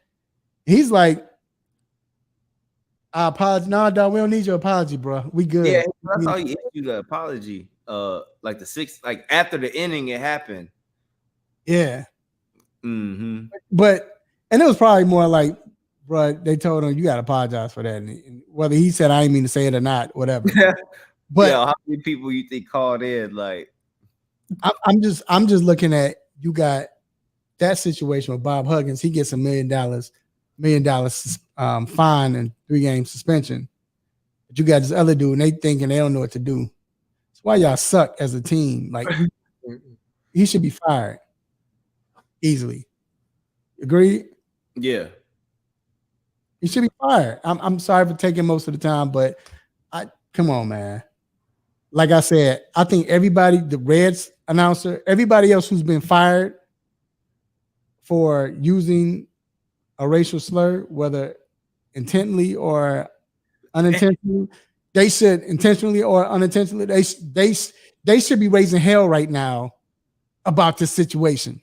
I apologize. No, dog, we don't need your apology, bro. We good. Yeah, that's how he issued the apology. Like like after the inning, it happened. Yeah. Mm-hmm. But and it was probably more like, bro, they told him you got to apologize for that. And whether he said I didn't mean to say it or not, whatever. But yeah, how many people you think called in? Like, I'm just looking at, you got that situation with Bob Huggins. He gets $1 million fine and 3-game suspension. But you got this other dude, and they thinking they don't know what to do. That's why y'all suck as a team. Like, he should be fired easily. Agreed? Yeah. He should be fired. I'm sorry for taking most of the time, but come on, man. Like I said, I think everybody, the Reds announcer, everybody else who's been fired for using a racial slur, whether intentionally or unintentionally, they should intentionally or unintentionally, they should be raising hell right now about this situation.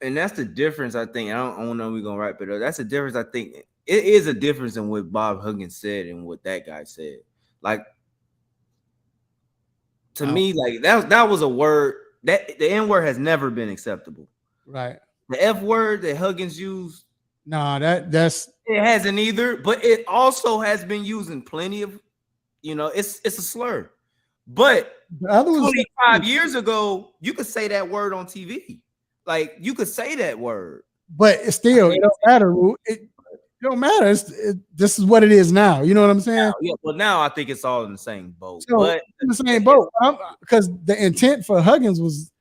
And that's the difference, I think. I don't know if we're gonna wrap it up. That's the difference, I think. It is a difference in what Bob Huggins said and what that guy said. Like, to me, like that was a word that the N-word has never been acceptable. Right. The F word that Huggins used, no, that's it hasn't either, but it also has been used in plenty of, it's a slur. But the other 25 years ago, you could say that word on TV. Like, you could say that word. But it still, it don't matter. It don't matter. This is what it is now. You know what I'm saying? Yeah, but now I think it's all in the same boat. So, but in the same boat. Because the intent for Huggins was,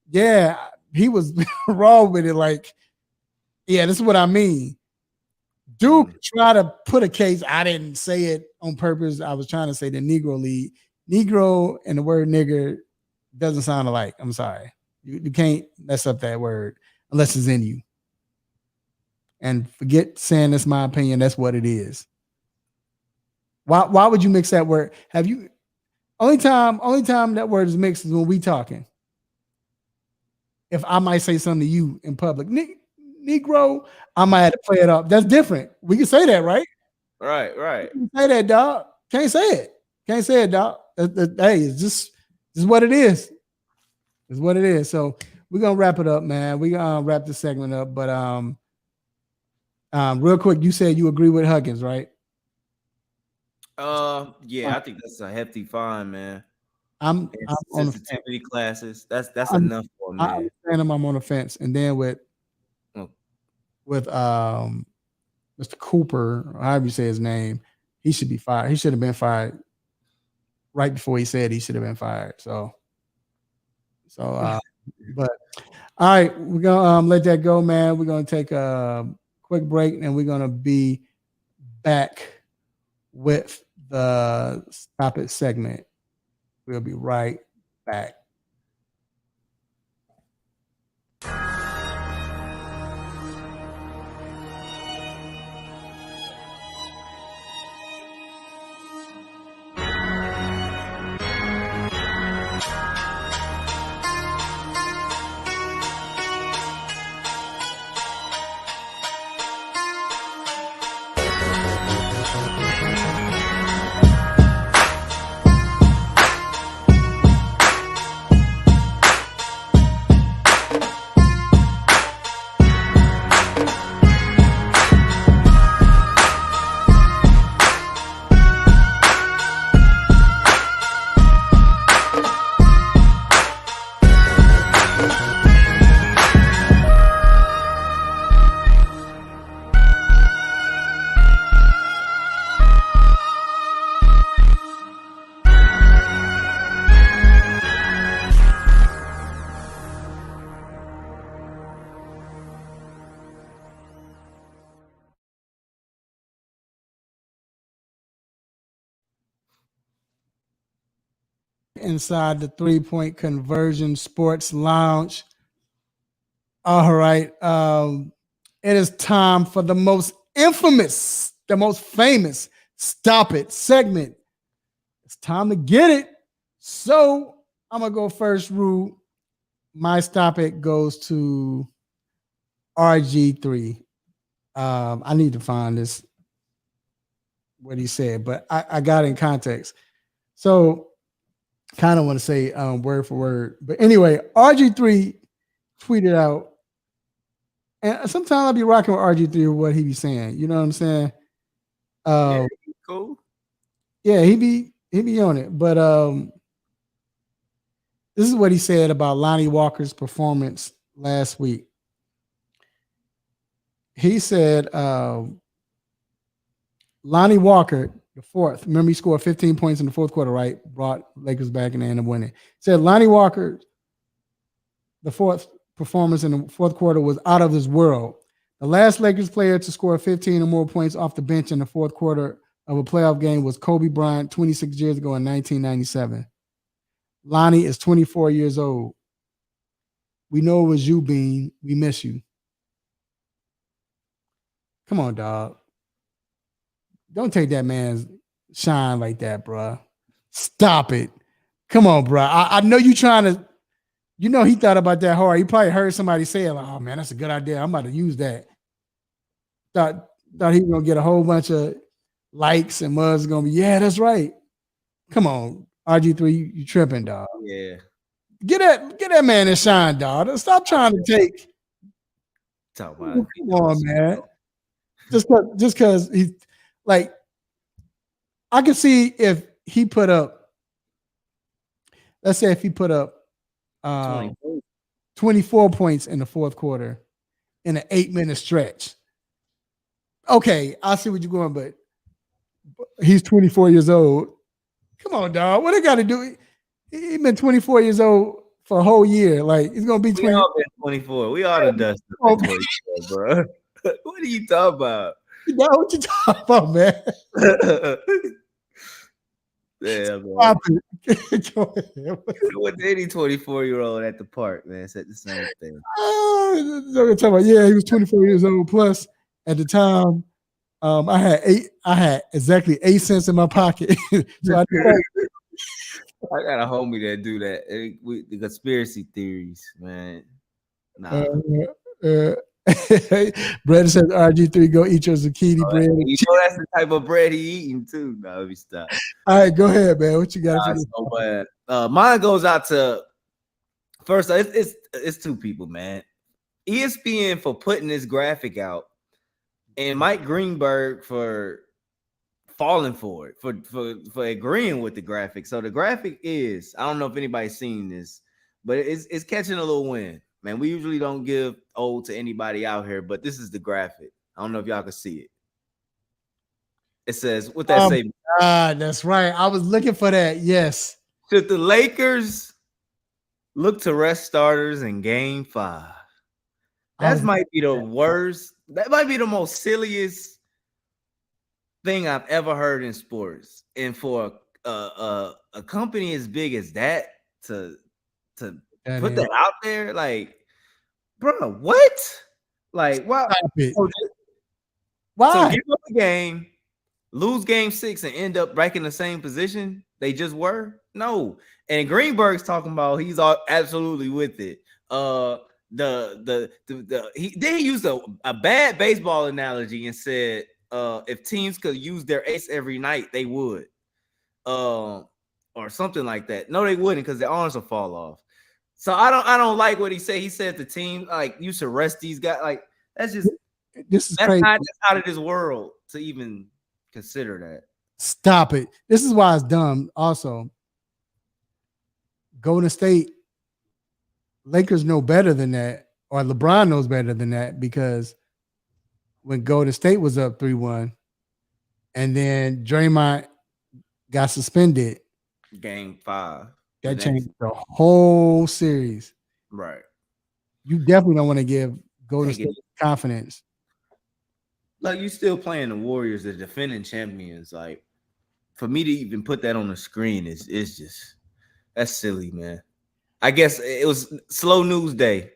yeah, he was raw with it. Like, yeah, this is what I mean. Duke try to put a case. I didn't say it on purpose. I was trying to say the Negro League. Negro and the word nigger doesn't sound alike. I'm sorry. You can't mess up that word unless it's in you. And forget saying that's my opinion. That's what it is. Why would you mix that word? Have you only time that word is mixed is when we talking. If I might say something to you in public, Negro, I might have to play it up. That's different. We can say that, right? Right. You can say that, dog. Can't say it, dog. Hey, it's just what it is. It's what it is. So we're gonna wrap it up, man. We're gonna wrap this segment up. But real quick, you said you agree with Huggins, right? Yeah, I think that's a hefty fine, man. I'm on sensitivity classes. That's enough for me. I'm on the fence. And then with Mr. Cooper, or however you say his name, he should be fired. He should have been fired right before he said he should have been fired. So but all right, we're gonna let that go, man. We're gonna take a quick break and we're gonna be back with the Stop It segment. We'll be right back. Inside the 3-point conversion sports lounge. All right. It is time for the most infamous, the most famous Stop It segment time to get it. So I'm gonna go first, Rue. My stop it goes to RG3. I need to find this what he said, but I got in context. So kind of want to say word for word. But anyway, RG3 tweeted out, and sometimes I'll be rocking with RG3 with what he be saying. You know what I'm saying? Yeah, cool. Yeah, he be on it. But this is what he said about Lonnie Walker's performance last week. He said Lonnie Walker, the fourth, remember he scored 15 points in the fourth quarter, right? Brought Lakers back and they ended up winning. Said Lonnie Walker, the fourth performance in the fourth quarter was out of this world. The last Lakers player to score 15 or more points off the bench in the fourth quarter of a playoff game was Kobe Bryant 26 years ago in 1997. Lonnie is 24 years old. We know it was you, Bean. We miss you. Come on, dog. Don't take that man's shine like that, bro. Stop it. Come on, bro. I know you trying to, you know, he thought about that hard. He probably heard somebody say, like, oh, man, that's a good idea. I'm about to use that. Thought he was going to get a whole bunch of likes and was going to be, yeah, that's right. Come on, RG3, you tripping, dog. Yeah. Get that man his shine, dog. Stop trying to take. Talk about it. Come on, man. Just because he's like, I can see if he put up, let's say if he put up 24 points in the fourth quarter in an 8-minute stretch. Okay, I see what you're going, but he's 24 years old. Come on, dog. What they got to do? He's been 24 years old for a whole year. Like, he's going to be 20. We all been 24. We all done dusted 24, bro. What are you talking about? You know what you talking about, man? Yeah, man. With any 24-year-old at the park, man, said the same thing. Yeah, he was 24 years old. Plus, at the time, I had exactly 8 cents in my pocket. So I got a homie that do that. The conspiracy theories, man. Nah. Brett says RG3 go eat your zucchini bread. You know that's the type of bread he eating too. No, let me stop. All right, go ahead, man. What you got? So bad. Mine goes out to first. It's two people, man. ESPN for putting this graphic out, and Mike Greenberg for falling for it, for agreeing with the graphic. So the graphic is, I don't know if anybody's seen this, but it's catching a little wind. Man, we usually don't give old to anybody out here, but this is the graphic. I don't know if y'all can see it. It says, what that say? That's right. I was looking for that. Yes. Should the Lakers look to rest starters in Game 5? That might be the worst. That might be the most silliest thing I've ever heard in sports. And for a company as big as that to put that out there, like, bro, what? Like, why? Why? So give up a game, lose Game 6, and end up back in the same position they just were? No. And Greenberg's talking about he's absolutely with it. He used a bad baseball analogy and said if teams could use their ace every night, they would, or something like that. No, they wouldn't, because their arms will fall off. So I don't like what he said. He said the team, like, you should rest these guys. Like, that's crazy. Not out of this world to even consider that. Stop it. This is why it's dumb. Also, Golden State, Lakers know better than that, or LeBron knows better than that, because when Golden State was up 3-1, and then Draymond got suspended, Game 5. That changed the whole series. Right. You definitely don't want to give Golden State confidence. Like, you still playing the Warriors, the defending champions. Like, for me to even put that on the screen is just, that's silly, man. I guess it was slow news day.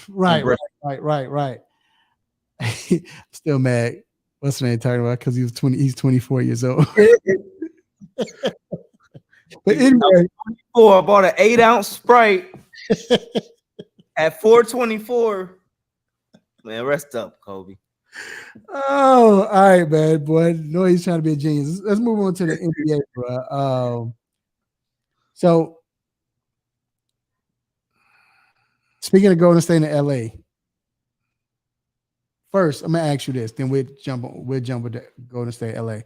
Right. Still mad. What's the name talking about? Because he's 24 years old. But anyway, I bought an 8-ounce Sprite at 424. Man, rest up, Kobe. Oh, all right, man. Boy, no, he's trying to be a genius. Let's move on to the NBA, bro. So, speaking of Golden State and LA, first I'm gonna ask you this. Then we'll jump with the Golden State, LA.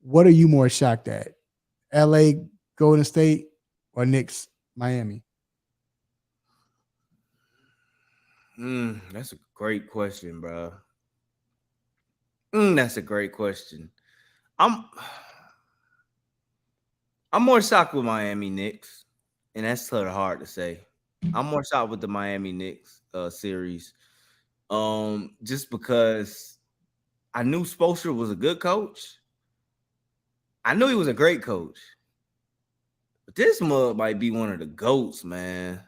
What are you more shocked at, LA, Golden State, or Knicks, Miami? That's a great question, bro. That's a great question. I'm more shocked with Miami Knicks, and that's sort of hard to say. I'm more shocked with the Miami Knicks series, just because I knew Spoelstra was a good coach. I knew he was a great coach, but this mug might be one of the GOATs, man.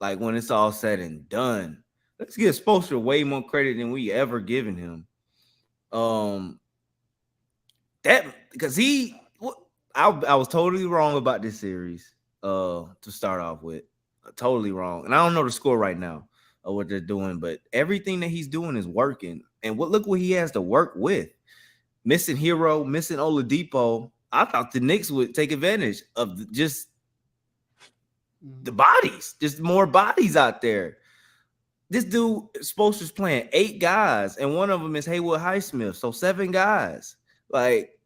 Like when it's all said and done, let's give Spoelstra way more credit than we ever given him. That because I was totally wrong about this series. To start off with, totally wrong, and I don't know the score right now of what they're doing, but everything that he's doing is working. And look what he has to work with. Missing Hero, missing Oladipo. I thought the Knicks would take advantage of just the bodies, just more bodies out there. This dude Spoelstra's playing 8 guys, and one of them is Haywood Highsmith, so 7 guys. Like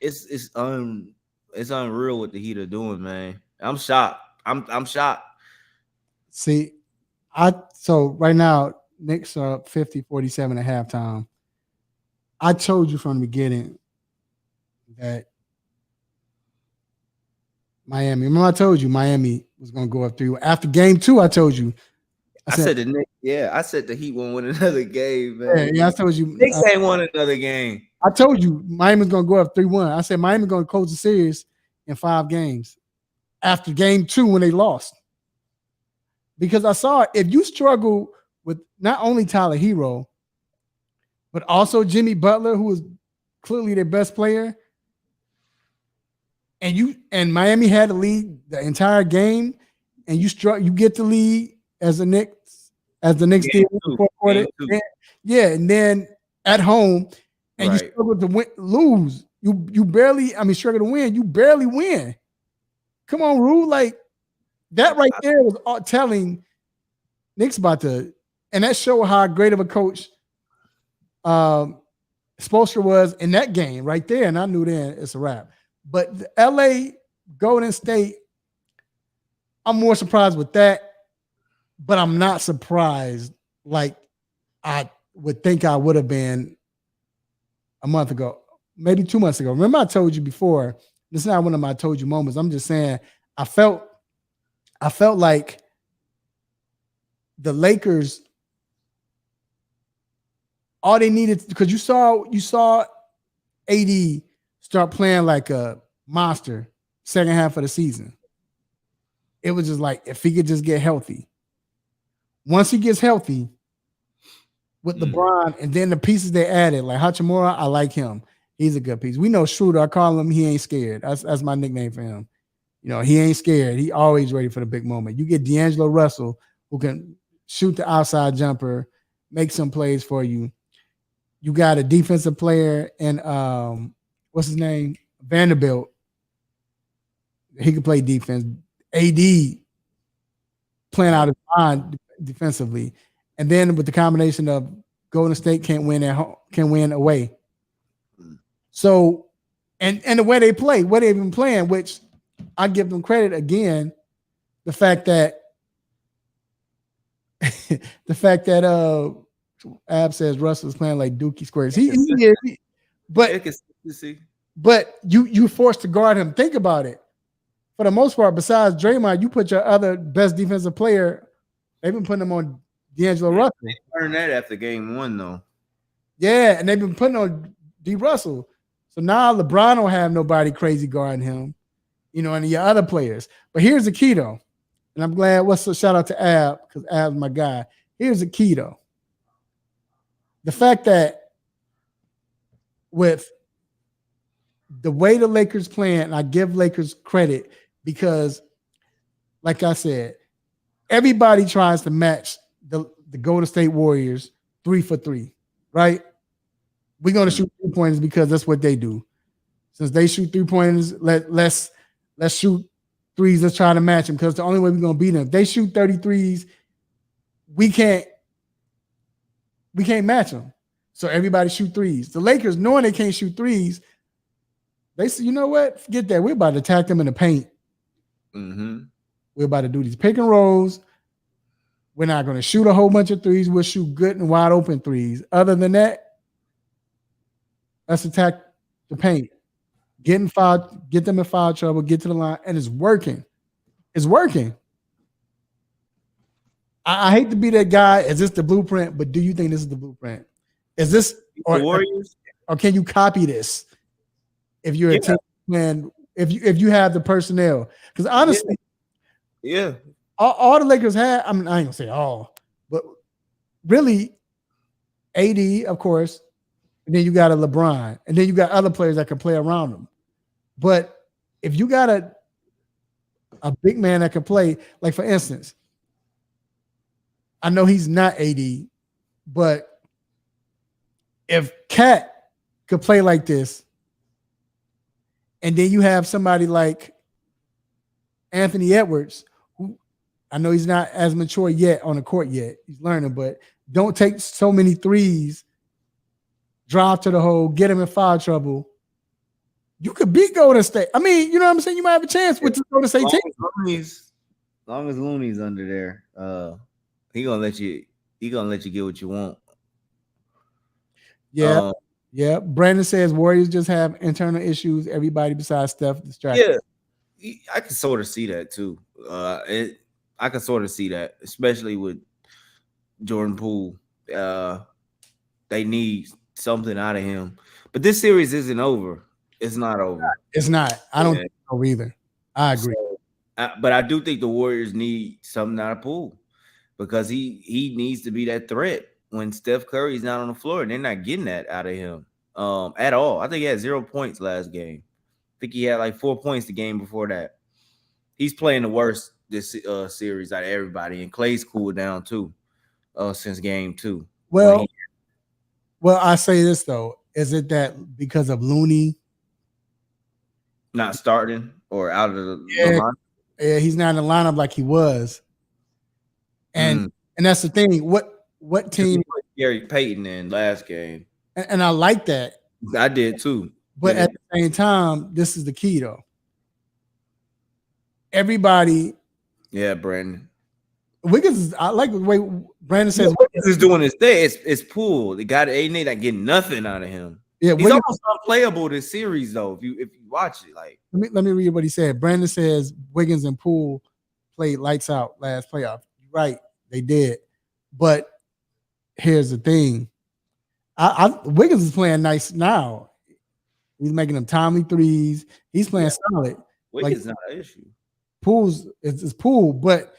it's unreal what the Heat are doing, man. I'm shocked. I'm shocked. See, so right now Knicks are up 50-47 at halftime. I told you from the beginning that Miami. Remember, I told you Miami was going to go up 3. After game 2, I told you. I said the Knicks. Yeah, I said the Heat won't win another game, man. Yeah, I told you. Knicks ain't won another game. I told you Miami's going to go up 3-1. I said Miami's going to close the series in 5 games after game 2 when they lost. Because I saw if you struggle with not only Tyler Hero, but also Jimmy Butler, who was clearly their best player, and Miami had the lead the entire game, and you get the lead as the Knicks did in the fourth quarter. And then at home, and you struggle to lose. You barely, struggle to win. You barely win. Come on, Rue. Like that right there was all telling Knicks about to, and that showed how great of a coach Spoelstra was in that game right there. And I knew then it's a wrap. But the LA Golden State, I'm more surprised with that, but I'm not surprised like I would think I would have been a month ago, maybe 2 months ago. Remember I told you before, this is not one of my told you moments. I'm just saying I felt like the Lakers, all they needed, because you saw AD start playing like a monster second half of the season. It was just like if he could just get healthy. Once he gets healthy with LeBron and then the pieces they added, like Hachimura, I like him. He's a good piece. We know Schroeder, I call him, he ain't scared. That's my nickname for him. You know, he ain't scared. He always ready for the big moment. You get D'Angelo Russell, who can shoot the outside jumper, make some plays for you. You got a defensive player and what's his name? Vanderbilt. He can play defense. AD playing out of mind defensively. And then with the combination of Golden State can't win at home, can win away. So, and the way they play, what they've been playing, which I give them credit again, the fact that Ab says Russell's playing like Dookie Squares. But you forced to guard him. Think about it. For the most part, besides Draymond, you put your other best defensive player. They've been putting him on D'Angelo Russell. They learned that after game 1, though. Yeah, and they've been putting on D. Russell. So now LeBron don't have nobody crazy guarding him, and your other players. But here's the key, though. And I'm glad. Shout out to Ab, because Ab's my guy. Here's the key, though. The fact that with the way the Lakers playing, and I give Lakers credit because, like I said, everybody tries to match the Golden State Warriors 3 for 3, right? We're gonna shoot 3-pointers because that's what they do. Since they shoot 3-pointers, let's shoot threes. Let's try to match them because the only way we're gonna beat them. If they shoot 33s, we can't match them. So everybody shoot threes. The Lakers, knowing they can't shoot threes, they say, you know what? Forget that. We're about to attack them in the paint. Mm-hmm. We're about to do these pick and rolls. We're not going to shoot a whole bunch of threes. We'll shoot good and wide open threes. Other than that, let's attack the paint. Get them in foul trouble, get to the line, and it's working. It's working. I hate to be that guy. Is this the blueprint? But do you think this is the blueprint? Is this The Warriors? or can you copy this if you're a team man? If you have the personnel, because honestly, all the Lakers had. I mean, I ain't gonna say all, but really, AD, of course, and then you got a LeBron, and then you got other players that can play around them. But if you got a big man that can play, like for instance, I know he's not AD, but if Cat could play like this, and then you have somebody like Anthony Edwards, who I know he's not as mature yet on the court yet. He's learning, but don't take so many threes, drive to the hole, get him in foul trouble. You could beat Golden State. I mean, you know what I'm saying? You might have a chance with the Golden State team. As long as Looney's under there, he gonna let you get what you want. Yeah. Yeah. Brandon says Warriors just have internal issues. Everybody besides Steph distracted. Yeah. I can sort of see that too. I can sort of see that, especially with Jordan Poole. They need something out of him. But this series isn't over. It's not over. It's not. I don't think so either. I agree. So, but I do think the Warriors need something out of Poole because he needs to be that threat when Steph Curry's not on the floor, and they're not getting that out of him at all. I think he had 0 points last game. I think he had like 4 points the game before that. He's playing the worst this series out of everybody, and Clay's cooled down too since game 2. Well, I say this though. Is it that because of Looney not starting or out of the lineup? Yeah, he's not in the lineup like he was. And that's the thing. What team? Gary Payton in last game. And I like that. I did too. But at the same time, this is the key though. Everybody. Yeah, Brandon. Wiggins, I like the way Brandon says. Wiggins is doing his thing. It's Poole. The guy that ain't not getting nothing out of him. Yeah, he's almost unplayable this series though. If you watch it, like let me read what he said. Brandon says Wiggins and Poole played lights out last playoff. Right, they did. But here's the thing. Wiggins is playing nice now. He's making them timely threes. He's playing solid. Wiggins not an issue. Poole's it's Poole, but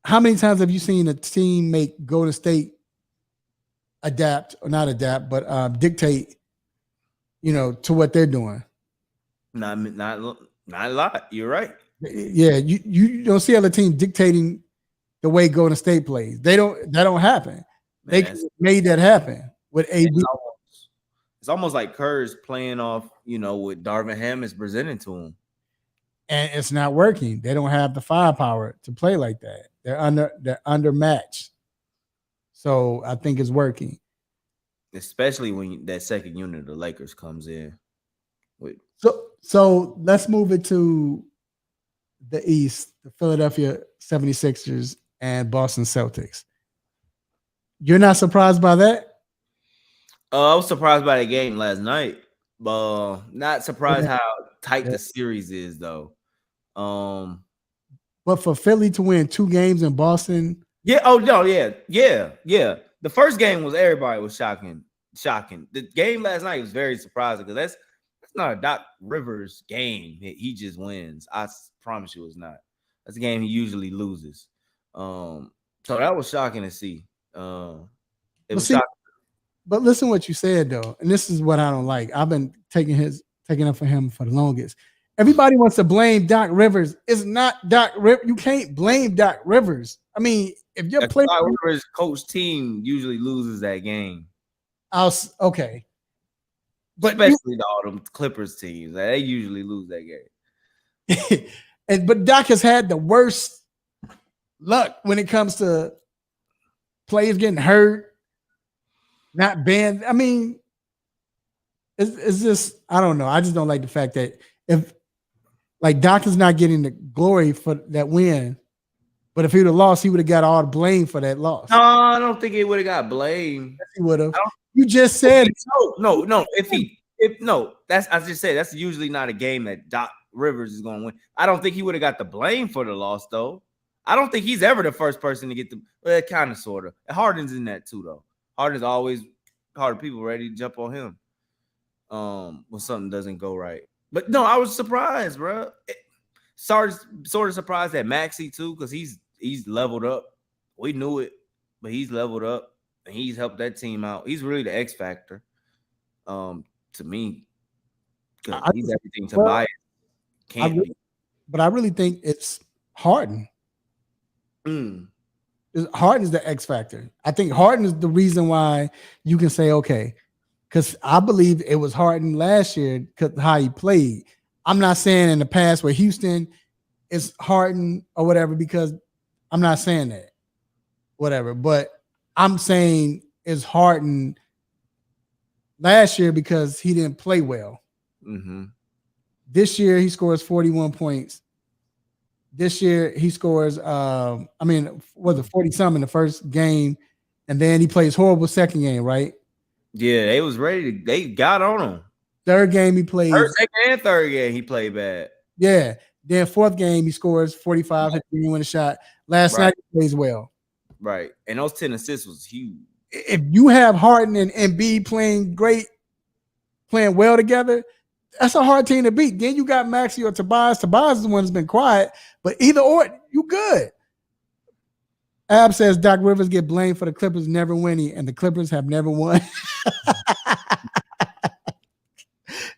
how many times have you seen a team make Golden State adapt or not adapt, but dictate, to what they're doing? Not a lot. You're right. Yeah, you don't see other teams dictating the way Golden State plays. That don't happen. Man, they made that happen with AD. It's almost like Kerr's playing off, what Darvin Ham is presenting to him. And it's not working. They don't have the firepower to play like that. They're undermatched. So I think it's working. Especially when that second unit of the Lakers comes in. So let's move it to the East, the Philadelphia 76ers and Boston Celtics. You're not surprised by that? I was surprised by the game last night. Not surprised how tight the series is, though. But for Philly to win 2 games in Boston. Yeah. Oh, no. Yeah. The first game was everybody was shocking. The game last night was very surprising because that's not a Doc Rivers game. He just wins. I promise you it's not. That's a game he usually loses. So that was shocking to see. It was shocking. But listen what you said though, and this is what I don't like. I've been taking taking up for him for the longest. Everybody wants to blame Doc Rivers. It's not Doc Rivers. You can't blame Doc Rivers. I mean, if your player Doc Rivers' coach team usually loses that game. Okay. But especially all them Clippers teams, they usually lose that game. But Doc has had the worst luck when it comes to players getting hurt, not banned. I mean, it's just, I don't know. I just don't like the fact that if like Doc is not getting the glory for that win, but if he would have lost, he would have got all the blame for that loss. No, I don't think he would have got blame. Yes, he would have. You just said no. I just said that's usually not a game that Doc Rivers is going to win. I don't think he would have got the blame for the loss though. I don't think he's ever the first person to get the kind of sort of. Harden's in that too though. Harden's always people ready to jump on him when something doesn't go right. But no, I was surprised, bro. Sort of surprised at Maxey too because he's leveled up. We knew it, but he's leveled up and he's helped that team out. He's really the X factor, to me. He's everything to buy it. But I really think it's Harden. Harden is the X factor. I think Harden is the reason why you can say okay, because I believe it was Harden last year because how he played. I'm not saying in the past where Houston is Harden or whatever, because I'm not saying that, whatever. But I'm saying it's Harden last year because he didn't play well. Mm-hmm. This year he scores 41 points. This year he scores, 40-something in the first game, and then he plays horrible second game, right? Yeah, they got on him. Third game he played. Second and third game he played bad. Yeah. Then fourth game he scores 45, right. He win a shot. Last night he plays well. Right. And those 10 assists was huge. If you have Harden and Embiid playing great, playing well together, that's a hard team to beat. Then you got Maxey or Tobias. Tobias is the one that's been quiet, but either or, you good. Ab says Doc Rivers get blamed for the Clippers never winning, and the Clippers have never won.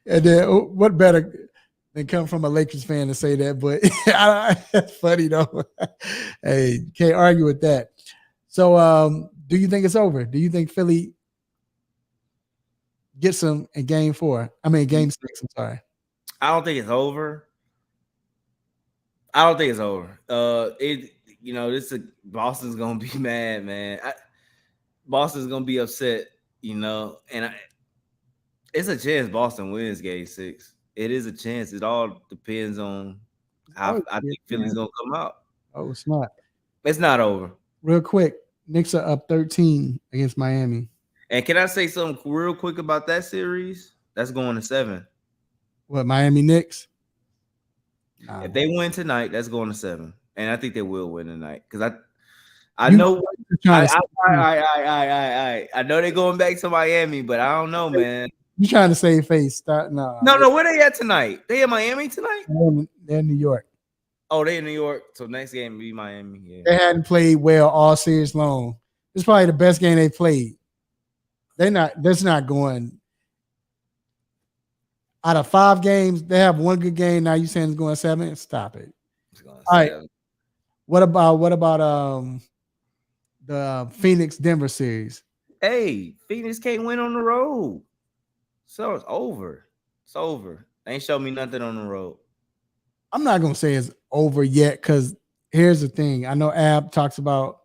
And then what better than come from a Lakers fan to say that? But that's funny though. Hey, can't argue with that. So, do you think it's over? Do you think Philly gets them in game 6? I'm sorry. I don't think it's over. Boston's gonna be mad, man. Boston's gonna be upset, and it's a chance Boston wins game 6. It is a chance. It all depends on how I think Philly's gonna come out. Oh, it's not. It's not over. Real quick, Knicks are up 13 against Miami. And can I say something real quick about that series? That's going to 7. What, Miami Knicks? If they win tonight, that's going to 7. And I think they will win tonight. Because I know they're going back to Miami, but I don't know, man. You trying to save face? No. Where they at tonight? They in Miami tonight? They're in New York. Oh, they in New York. So next game will be Miami. Yeah. They hadn't played well all series long. It's probably the best game they played. That's not going. Out of 5 games, they have one good game. Now you saying it's going 7? Stop it. All right. What about the Phoenix Denver series? Hey, Phoenix can't win on the road. So it's over. It's over. They ain't show me nothing on the road. I'm not gonna say it's over yet, because here's the thing. I know Ab talks about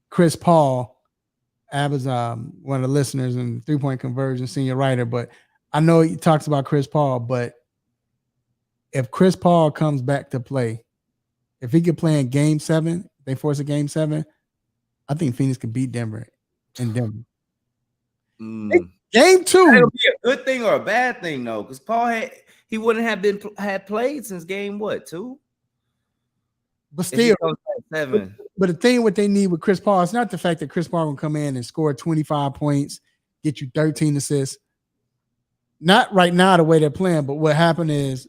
Chris Paul. Ab is one of the listeners and 3-point conversion senior writer, but I know he talks about Chris Paul. But if Chris Paul comes back to play, if he could play in game 7, they force a game 7, I think Phoenix could beat Denver in Denver. Game 2. It'll be a good thing or a bad thing, though, because Paul he wouldn't have played since game 2. But still, 7. But the thing what they need with Chris Paul is not the fact that Chris Paul will come in and score 25 points, get you 13 assists. Not right now the way they're playing, but what happened is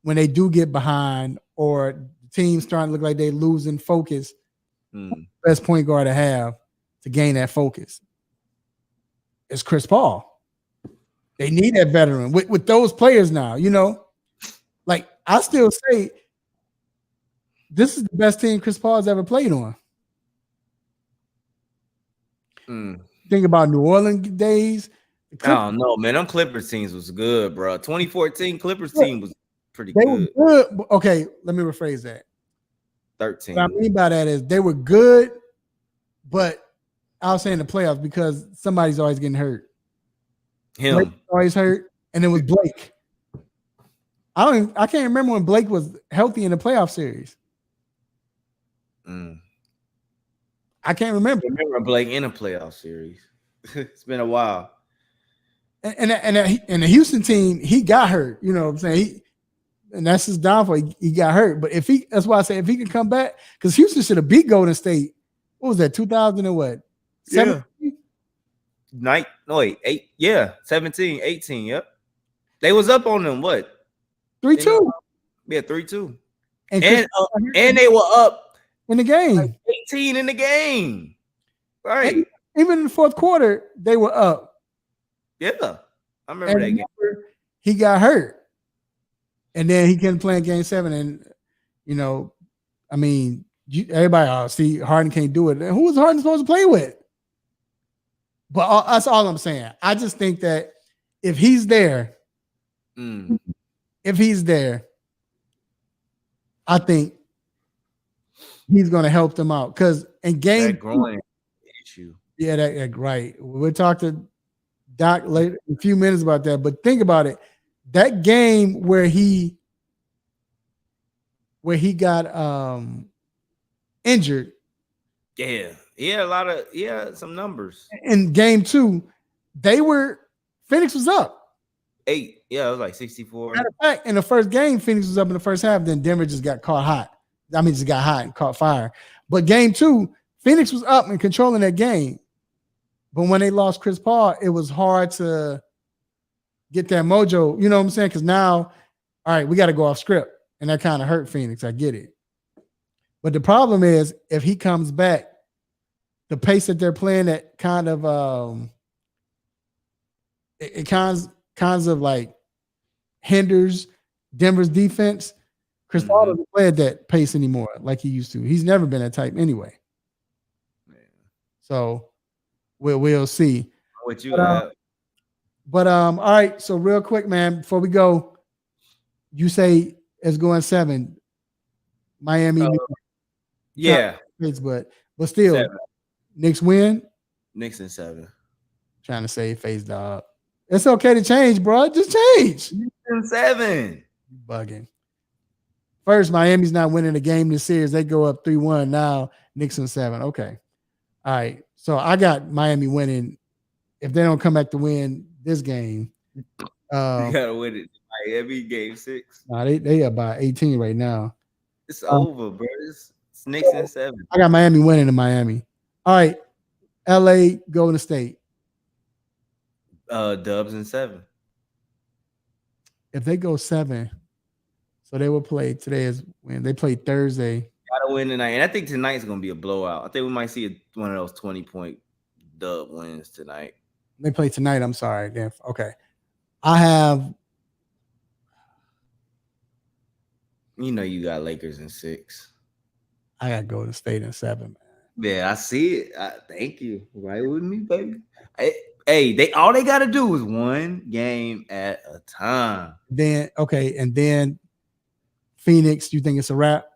when they do get behind or the team's starting to look like they're losing focus, best point guard to have to gain that focus is Chris Paul. They need that veteran with those players now. Like I still say, this is the best team Chris Paul has ever played on. Think about New Orleans days. I don't know, man. Them Clippers teams was good, bro. 2014 Clippers team was pretty They good. were good. Okay, let me rephrase that. 13. What I mean by that is they were good, but I was saying the playoffs because somebody's always getting hurt. Blake was always hurt, and it was Blake. I can't remember when Blake was healthy in the playoff series. I can't remember. I remember Blake in a playoff series. It's been a while. And the Houston team, he got hurt. You know what I'm saying? And that's his downfall. He got hurt. But that's why I say if he can come back, because Houston should have beat Golden State. What was that? 2000 and what? 17? Yeah. 17, 18. Yep. They was up on them. What? 3-2. Yeah, 3-2. And they were up in the game. Like 18 in the game. Right. And even in the fourth quarter, they were up. Yeah. I remember that game. He got hurt. And then he couldn't play in game 7. And, everybody, see, Harden can't do it. And who was Harden supposed to play with? But that's all I'm saying. I just think that if he's there, I think he's going to help them out. Because in game that growing issue. Yeah, that right. We'll talk to Doc later in a few minutes about that. But think about it. That game where he got injured. Yeah. Some numbers. In game 2, Phoenix was up 8. Yeah, it was like 64. Matter of fact, in the first game, Phoenix was up in the first half. Then Denver just got caught hot. Just got hot and caught fire. But game 2, Phoenix was up and controlling that game. But when they lost Chris Paul, it was hard to get that mojo. You know what I'm saying? Because now, all right, we got to go off script. And that kind of hurt Phoenix. I get it. But the problem is, if he comes back, the pace that they're playing at kind of it kinds of like hinders Denver's defense. Chris Paul doesn't play at that pace anymore like he used to. He's never been that type anyway. So we'll see. What you have? But all right. So real quick, man, before we go, you say it's going 7. Miami. Yeah. But still, 7. Knicks win. Knicks in 7. Trying to save face, dog. It's okay to change, bro. Just change. Knicks in 7. Bugging. First, Miami's not winning a game this series. They go up 3-1. Now, Knicks in 7. Okay. All right. So I got Miami winning. If they don't come back to win this game, you gotta win it. Miami game 6. Nah, they up by 18 right now. It's over, bro. It's Knicks in 7. I got Miami winning in Miami. All right. LA, Golden State. Dubs in 7. If they go 7, so they will play today is when they play Thursday. Gotta win tonight. And I think tonight's gonna be a blowout. I think we might see one of those 20-point dub wins tonight. They play tonight. I'm sorry. Okay. I have. You got Lakers in 6. I got Golden State in 7, man. Yeah, I see it. Thank you. Right with me, baby. Hey, all they gotta do is one game at a time. Then Phoenix. You think it's a wrap?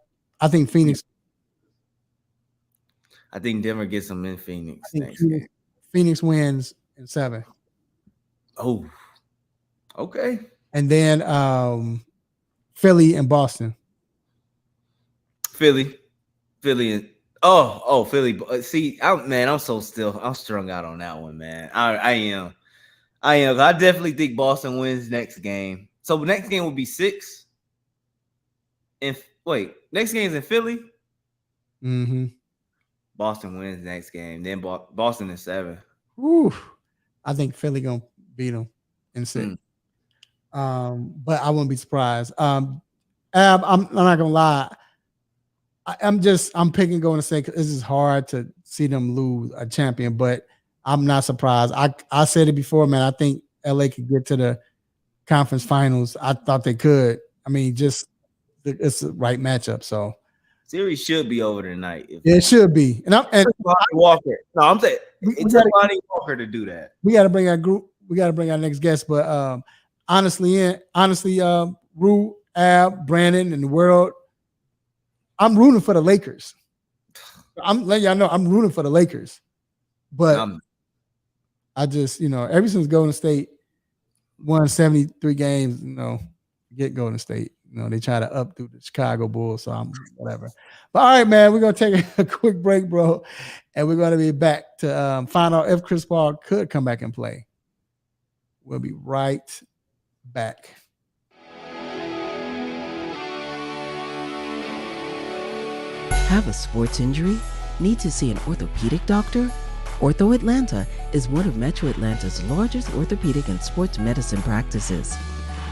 I think Phoenix. I think Denver gets them in Phoenix. Phoenix wins in 7. Oh, okay. And then Philly and Boston. Philly, and Philly. See, I'm strung out on that one, man. I am. I definitely think Boston wins next game. So next game will be 6. And next game's in Philly. Mm-hmm. Boston wins next game. Then Boston in 7. Ooh, I think Philly gonna beat them in 6. But I wouldn't be surprised. I'm not gonna lie. I'm picking Golden State because this is hard to see them lose a champion, but I'm not surprised. I said it before, man. I think LA could get to the conference finals. I thought they could. I mean, just it's the right matchup. So series should be over tonight. It should be. And Walker. No, I'm saying it took Lonnie Walker to do that. We got to bring our group. We got to bring our next guest. But honestly, Rue, Ab, Brandon, and the world, I'm rooting for the Lakers. I'm letting y'all know I'm rooting for the Lakers. But I just, ever since Golden State won 73 games, get Golden State. They try to up through the Chicago Bulls, so I'm whatever. But all right, man, we're going to take a quick break, bro, and we're going to be back to find out if Chris Paul could come back and play. We'll be right back. Have a sports injury? Need to see an orthopedic doctor? Ortho Atlanta is one of Metro Atlanta's largest orthopedic and sports medicine practices,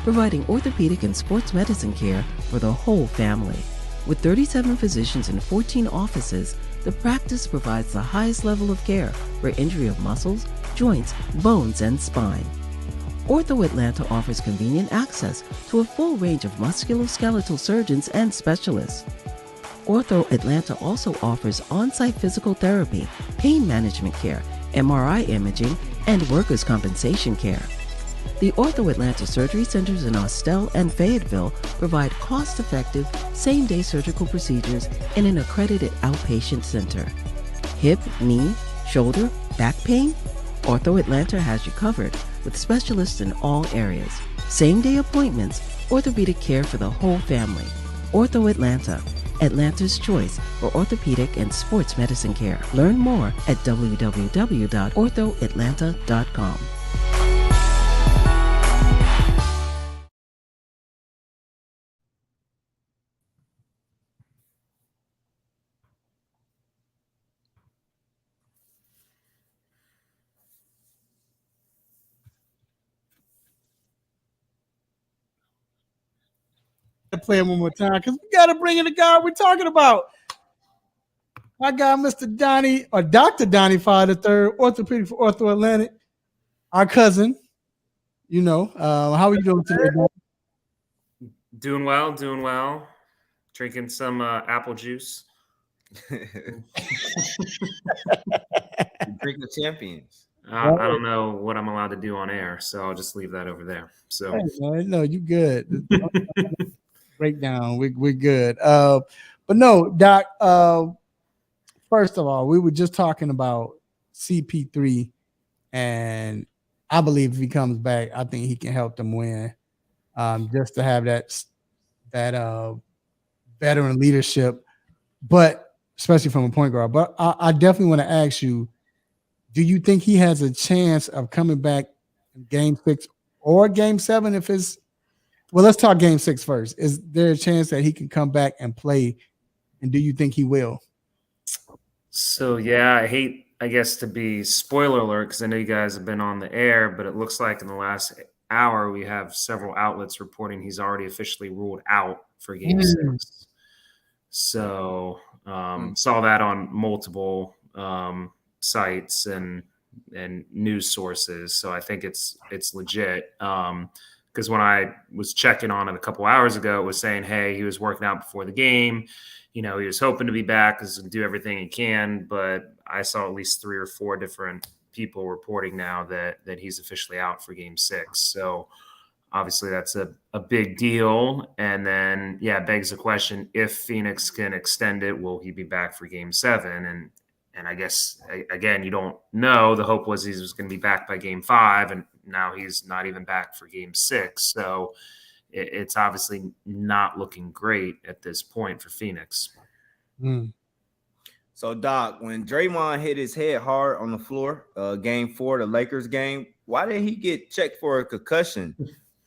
providing orthopedic and sports medicine care for the whole family. With 37 physicians and 14 offices, the practice provides the highest level of care for injury of muscles, joints, bones, and spine. Ortho Atlanta offers convenient access to a full range of musculoskeletal surgeons and specialists. Ortho Atlanta also offers on-site physical therapy, pain management care, MRI imaging, and workers' compensation care. The Ortho Atlanta surgery centers in Austell and Fayetteville provide cost-effective, same-day surgical procedures in an accredited outpatient center. Hip, knee, shoulder, back pain? Ortho Atlanta has you covered with specialists in all areas. Same-day appointments, orthopedic care for the whole family. Ortho Atlanta, Atlanta's choice for orthopedic and sports medicine care. Learn more at www.orthoatlanta.com. Play him one more time because we got to bring in the guy we're talking about. My guy, Mr. Donnie, or Dr. Donnie Fowler III, orthopedic for Ortho Atlantic, our cousin. How are you doing today, Donnie? Doing well. Drinking some apple juice. Drink the champions. I don't know what I'm allowed to do on air, so I'll just leave that over there. So, hey, man, no, you good. Breakdown, we're good. But no, Doc. First of all, we were just talking about CP3, and I believe if he comes back, I think he can help them win. Just to have that veteran leadership, but especially from a point guard. But I definitely want to ask you: do you think he has a chance of coming back in Game 6 or Game 7? Well, let's talk Game 6 first. Is there a chance that he can come back and play? And do you think he will? So yeah, I hate, I guess, to be spoiler alert because I know you guys have been on the air, but it looks like in the last hour we have several outlets reporting he's already officially ruled out for Game 6. So saw that on multiple sites and news sources. So I think it's legit. Because when I was checking on it a couple hours ago, it was saying, hey, he was working out before the game. He was hoping to be back because he can do everything he can. But I saw at least 3 or 4 different people reporting now that he's officially out for Game 6. So obviously that's a big deal. And then, it begs the question, if Phoenix can extend it, will he be back for Game 7? And I guess, again, you don't know. The hope was he was going to be back by Game 5, and now he's not even back for Game 6. So it's obviously not looking great at this point for Phoenix. So, Doc, when Draymond hit his head hard on the floor, Game 4, the Lakers game, why did he get checked for a concussion?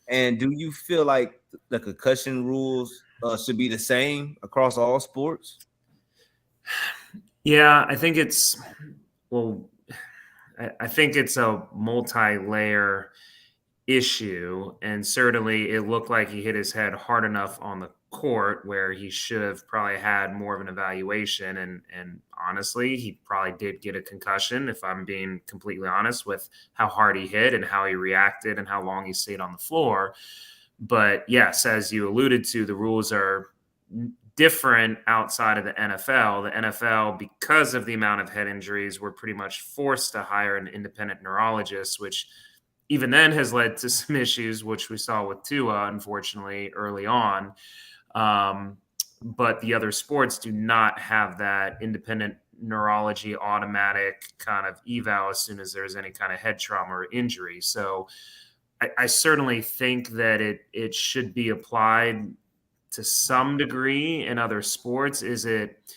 And do you feel like the concussion rules should be the same across all sports? Yeah, I think it's a multi-layer issue, and certainly it looked like he hit his head hard enough on the court where he should have probably had more of an evaluation. And honestly, he probably did get a concussion, if I'm being completely honest, with how hard he hit and how he reacted and how long he stayed on the floor. But yes, as you alluded to, the rules are different outside of the NFL. The NFL, because of the amount of head injuries, were pretty much forced to hire an independent neurologist, which even then has led to some issues, which we saw with Tua, unfortunately, early on. But the other sports do not have that independent neurology automatic kind of eval as soon as there's any kind of head trauma or injury. So I certainly think that it should be applied to some degree in other sports. Is it,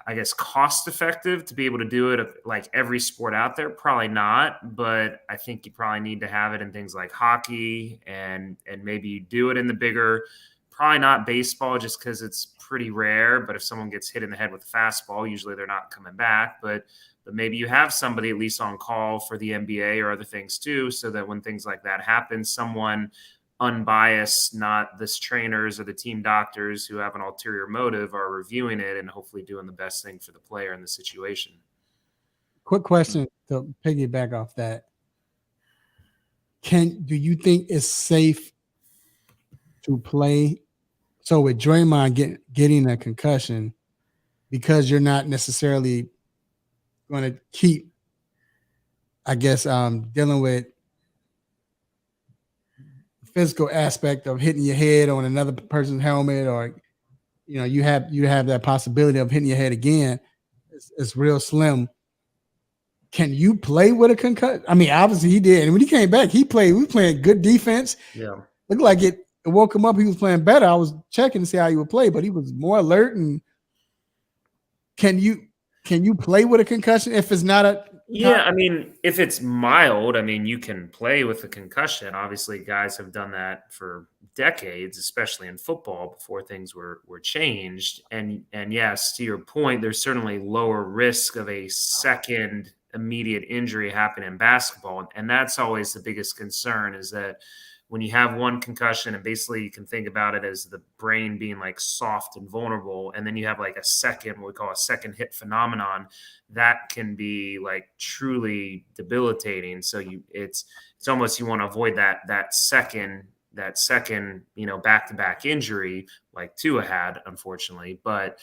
I guess, cost effective to be able to do it like every sport out there? Probably not, but I think you probably need to have it in things like hockey and maybe you do it in the bigger, probably not baseball just because it's pretty rare. But if someone gets hit in the head with a fastball, usually they're not coming back. But maybe you have somebody at least on call for the NBA or other things too, so that when things like that happen, someone unbiased, not the trainers or the team doctors who have an ulterior motive, are reviewing it and hopefully doing the best thing for the player in the situation. Quick question to piggyback off that. Do you think it's safe to play? So with Draymond getting a concussion, because you're not necessarily going to keep, I guess, dealing with the physical aspect of hitting your head on another person's helmet, or you have that possibility of hitting your head again. It's real slim. Can you play with a concussion? I mean, obviously he did, and when he came back, he played. We playing good defense. Yeah, looked like it woke him up. He was playing better. I was checking to see how he would play, but he was more alert. And can you play with a concussion if it's not a? Yeah, I mean, if it's mild, I mean, you can play with a concussion. Obviously, guys have done that for decades, especially in football before things were changed. And yes, to your point, there's certainly lower risk of a second immediate injury happen in basketball. And that's always the biggest concern, is that when you have one concussion, and basically you can think about it as the brain being like soft and vulnerable, and then you have like a second, what we call a second hit phenomenon, that can be like truly debilitating. So it's almost, you want to avoid that second back-to-back injury like Tua had, unfortunately. But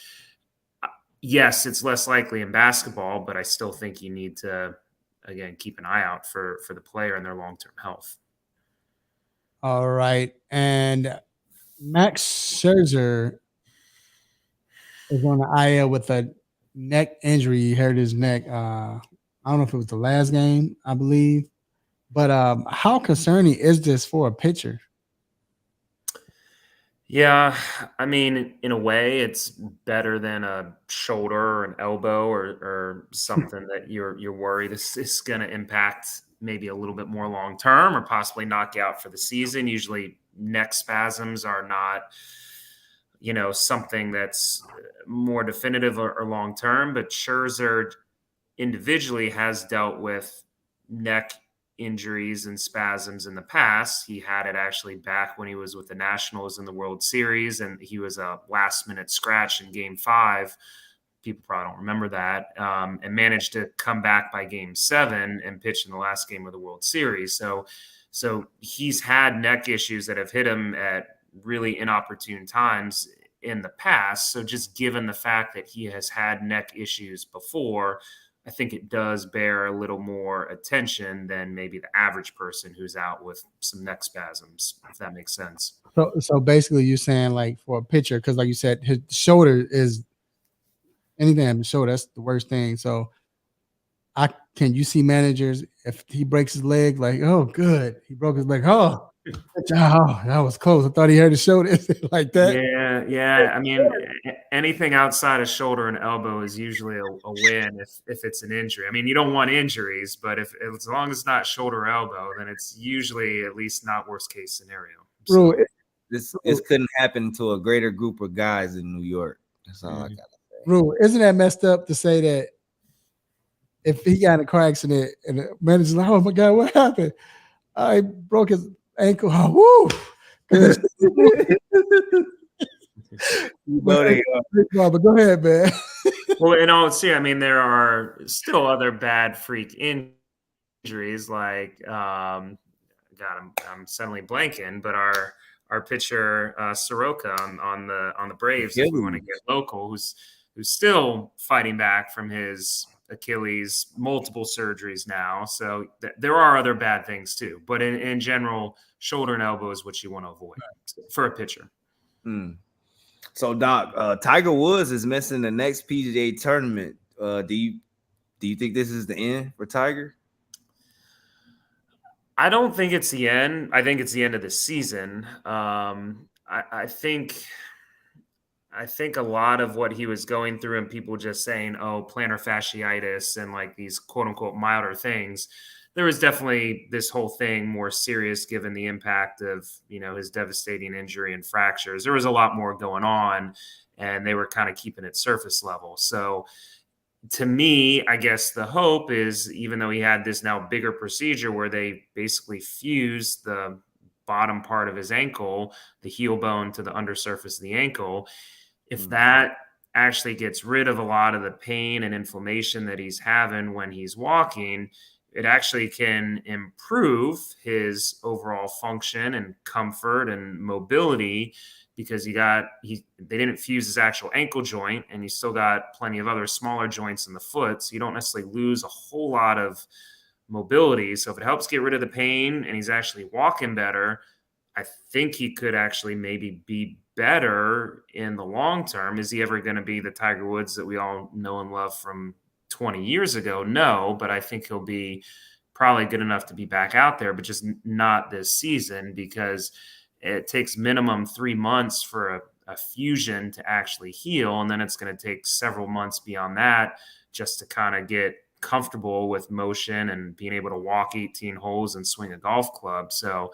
yes, it's less likely in basketball, but I still think you need to, again, keep an eye out for the player and their long-term health. All right. And Max Scherzer is on the IL with a neck injury. He hurt his neck. I don't know if it was the last game, I believe. But how concerning is this for a pitcher? Yeah, I mean, in a way, it's better than a shoulder or an elbow or something that you're worried is going to impact maybe a little bit more long term or possibly knock you out for the season. Usually, neck spasms are not, something that's more definitive or long term. But Scherzer individually has dealt with neck injuries and spasms in the past. He had it actually back when he was with the Nationals in the World Series, and he was a last-minute scratch in Game 5. People probably don't remember that, and managed to come back by Game 7 and pitch in the last game of the World Series. So he's had neck issues that have hit him at really inopportune times in the past. So just given the fact that he has had neck issues before, I think it does bear a little more attention than maybe the average person who's out with some neck spasms, if that makes sense. So basically you're saying, like, for a pitcher, because like you said, his shoulder is anything on the shoulder, that's the worst thing. So can you see managers, if he breaks his leg, like, oh, good, he broke his leg. Oh, that was close. I thought he hurt his shoulder. Like that. Yeah. I mean, anything outside of shoulder and elbow is usually a win if it's an injury. I mean, you don't want injuries, but if as long as it's not shoulder or elbow, then it's usually at least not worst case scenario. So, This couldn't happen to a greater group of guys in New York. That's all I gotta say. Rule, isn't that messed up to say that if he got in a car accident and the manager's like, oh my God, what happened? I broke his ankle. Oh, woo! But go ahead, man. Well, in all seriousness, I mean, there are still other bad freak injuries, like God, I'm suddenly blanking, but our pitcher Soroka on the Braves, if we want to get local, who's still fighting back from his Achilles, multiple surgeries now. So there are other bad things too, but in general, shoulder and elbow is what you want to avoid for a pitcher. So Doc, Tiger Woods is missing the next PGA tournament. Do you think this is the end for Tiger? I don't think it's the end. I think it's the end of the season. I think a lot of what he was going through and people just saying, oh, plantar fasciitis and like these quote unquote milder things, there was definitely this whole thing more serious given the impact of, his devastating injury and fractures. There was a lot more going on and they were kind of keeping it surface level. So to me, I guess the hope is, even though he had this now bigger procedure where they basically fused the bottom part of his ankle, the heel bone to the undersurface of the ankle, if that actually gets rid of a lot of the pain and inflammation that he's having when he's walking, it actually can improve his overall function and comfort and mobility, because they didn't fuse his actual ankle joint, and he's still got plenty of other smaller joints in the foot. So you don't necessarily lose a whole lot of mobility. So if it helps get rid of the pain and he's actually walking better, I think he could actually maybe be better in the long term. Is he ever going to be the Tiger Woods that we all know and love from 20 years ago? No, but I think he'll be probably good enough to be back out there, but just not this season, because it takes minimum 3 months for a fusion to actually heal. And then it's going to take several months beyond that just to kind of get comfortable with motion and being able to walk 18 holes and swing a golf club. So,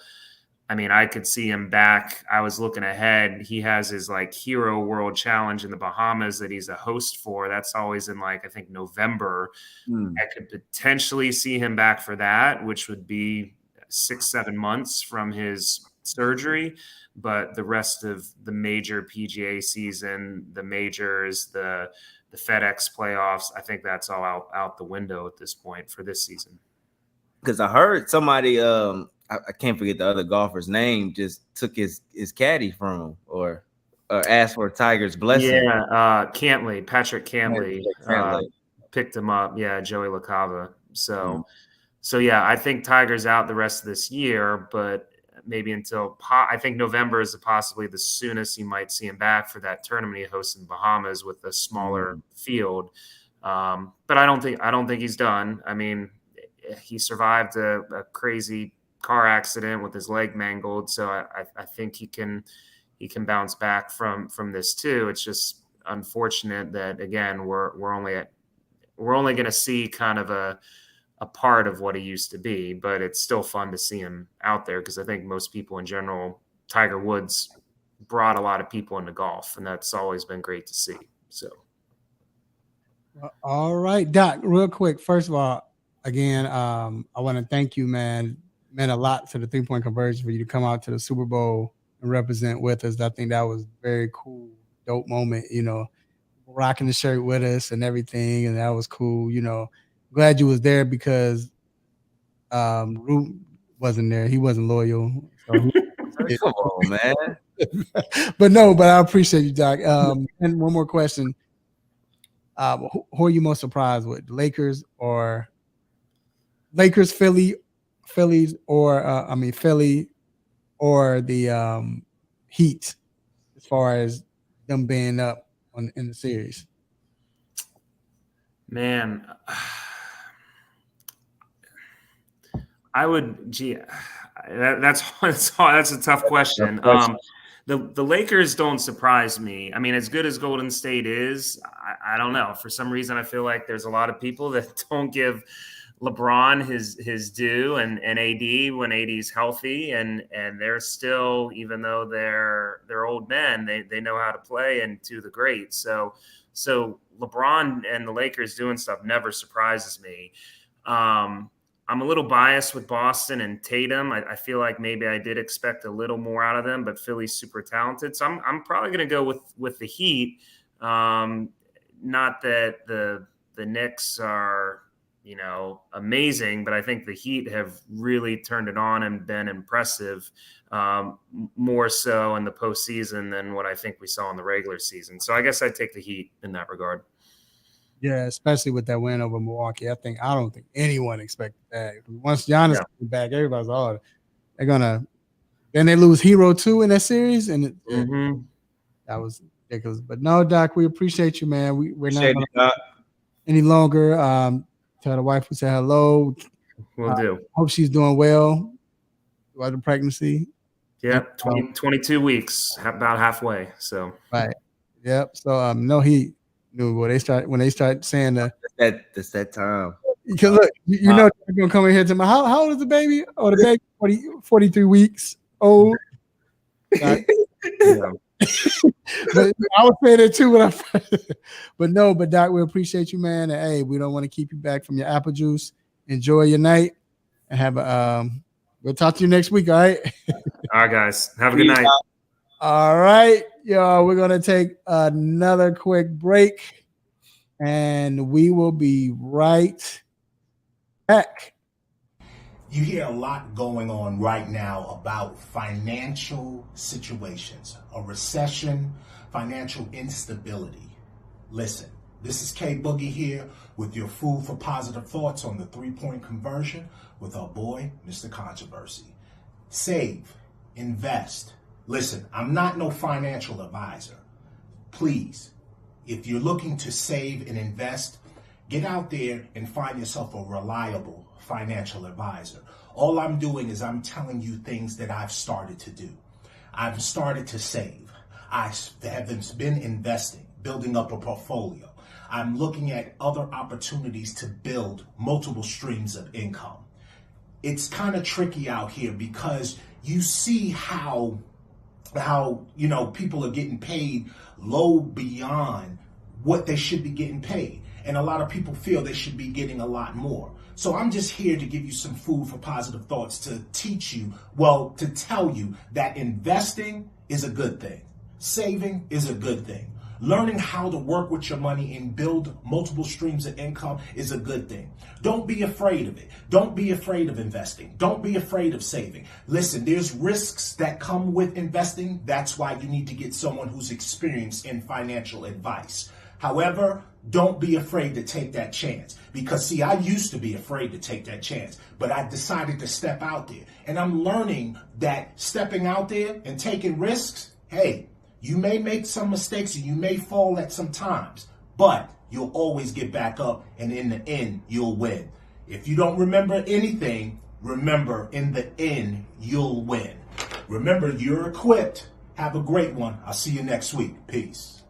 I mean, I could see him back. I was looking ahead. He has his like Hero World Challenge in the Bahamas that he's a host for. That's always in I think November. I could potentially see him back for that, which would be 6-7 months from his surgery. But the rest of the major PGA season, the majors, the FedEx playoffs, I think that's all out the window at this point for this season. Because I heard somebody, I can't forget the other golfer's name, just took his caddy from him or asked for Tiger's blessing. Yeah, Patrick Cantley picked him up. Yeah, Joey LaCava. So yeah, I think Tiger's out the rest of this year, but maybe until I think November is possibly the soonest you might see him back for that tournament he hosts in Bahamas with a smaller field. But I don't think he's done. I mean, he survived a crazy car accident with his leg mangled, so I think he can bounce back from this too. It's just unfortunate that, again, we're only going to see kind of a part of what he used to be, but it's still fun to see him out there, because I think most people in general, Tiger Woods brought a lot of people into golf, and that's always been great to see. So, all right, Doc, real quick. First of all, again, I want to thank you, man. Meant a lot to the 3-point conversion for you to come out to the Super Bowl and represent with us. I think that was very cool, dope moment, rocking the shirt with us and everything. And that was cool. Glad you was there, because Root wasn't there. He wasn't loyal. So Come on, man. but I appreciate you, Doc. And one more question. Who are you most surprised with? Lakers, Phillies, or Philly, or the Heat, as far as them being up in the series? Man, I would. That's a tough question. The Lakers don't surprise me. I mean, as good as Golden State is, I don't know. For some reason, I feel like there's a lot of people that don't give LeBron his due, and AD when AD's healthy, and they're still, even though they're old men, they know how to play, and to the great. So LeBron and the Lakers doing stuff never surprises me. I'm a little biased with Boston and Tatum. I feel like maybe I did expect a little more out of them, but Philly's super talented. So I'm probably going to go with the Heat. Not that the Knicks are, amazing, but I think the Heat have really turned it on and been impressive, more so in the postseason than what I think we saw in the regular season. So I guess I'd take the Heat in that regard. Yeah, especially with that win over Milwaukee. I don't think anyone expected that. Once Giannis came back, everybody's all they're gonna. Then they lose Hero 2 in that series, and that was ridiculous. But no, Doc, we appreciate you, man. We're not gonna any longer. Tell the wife we say hello. We'll do. Hope she's doing well throughout the pregnancy. Yeah, 22 weeks, about halfway. So right. Yep. So no, he knew when they start saying that's that time. Because look, you know they're gonna come in here to me. How old is the baby? Oh, the baby 43 weeks old. Yeah. But I was saying that too, but Doc, we appreciate you, man. And hey, we don't want to keep you back from your apple juice. Enjoy your night and have a we'll talk to you next week, all right? All right, guys. Have a good night. All right, y'all. We're gonna take another quick break and we will be right back. You hear a lot going on right now about financial situations, a recession, financial instability. Listen, this is K Boogie here with your food for positive thoughts on the 3-point conversion with our boy, Mr. Controversy. Save, invest. Listen, I'm not no financial advisor. Please, if you're looking to save and invest, get out there and find yourself a reliable financial advisor. All I'm doing is I'm telling you things that I've started to do. I've started to save. I have been investing, building up a portfolio. I'm looking at other opportunities to build multiple streams of income. It's kind of tricky out here because you see how people are getting paid low beyond what they should be getting paid. And a lot of people feel they should be getting a lot more. So I'm just here to give you some food for positive thoughts, to to tell you that investing is a good thing. Saving is a good thing. Learning how to work with your money and build multiple streams of income is a good thing. Don't be afraid of it. Don't be afraid of investing. Don't be afraid of saving. Listen, there's risks that come with investing. That's why you need to get someone who's experienced in financial advice. However, don't be afraid to take that chance, because see, I used to be afraid to take that chance, but I decided to step out there, and I'm learning that stepping out there and taking risks, hey, you may make some mistakes and you may fall at some times, but you'll always get back up, and in the end, you'll win. If you don't remember anything, remember, in the end, you'll win. Remember, you're equipped. Have a great one. I'll see you next week. Peace.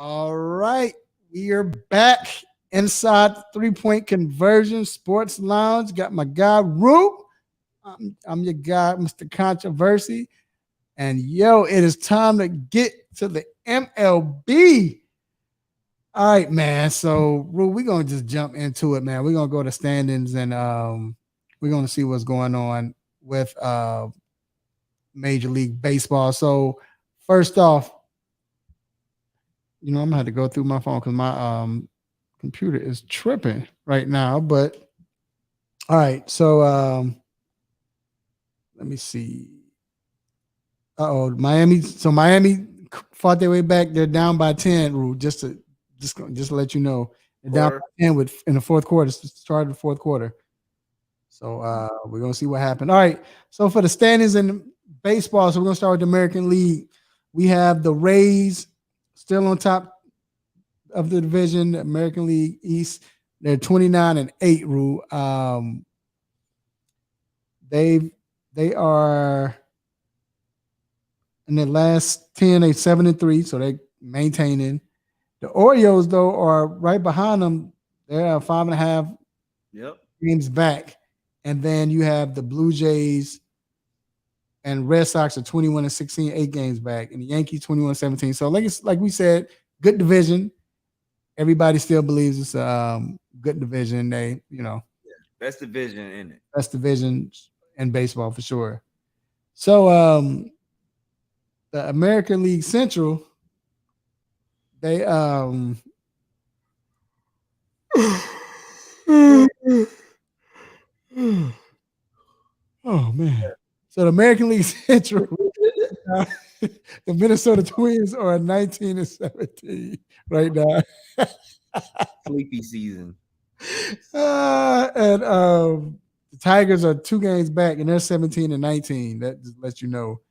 All right, we are back inside 3-point conversion sports lounge. Got my guy Rue. I'm your guy, Mr. Controversy, and yo, it is time to get to the MLB. All right, man. So Rue, we're gonna just jump into it, man. We're gonna go to standings and we're gonna see what's going on with Major League Baseball. So first off, I'm gonna have to go through my phone because my computer is tripping right now. But all right, so let me see. Miami. So Miami fought their way back. They're down by 10. Rule just to let you know. They're down by 10 in the fourth quarter. Started the fourth quarter. So we're gonna see what happened. All right. So for the standings in baseball, so we're gonna start with the American League. We have the Rays still on top of the division, American League East. They're 29-8. Rule. They are in the last 10. They 7-3, so they maintaining. The Orioles though are right behind them. They're 5.5 games back, and then you have the Blue Jays and Red Sox are 21-16, 8 games back, and the Yankees 21-17. So like we said, good division. everybody still believes it's a good division. They, Best division in it. best division in baseball for sure. So the American League Central, they oh man. So the American League Central, the Minnesota Twins are 19-17 right now. Sleepy season. And the Tigers are 2 games back, and they're 17-19. That just lets you know.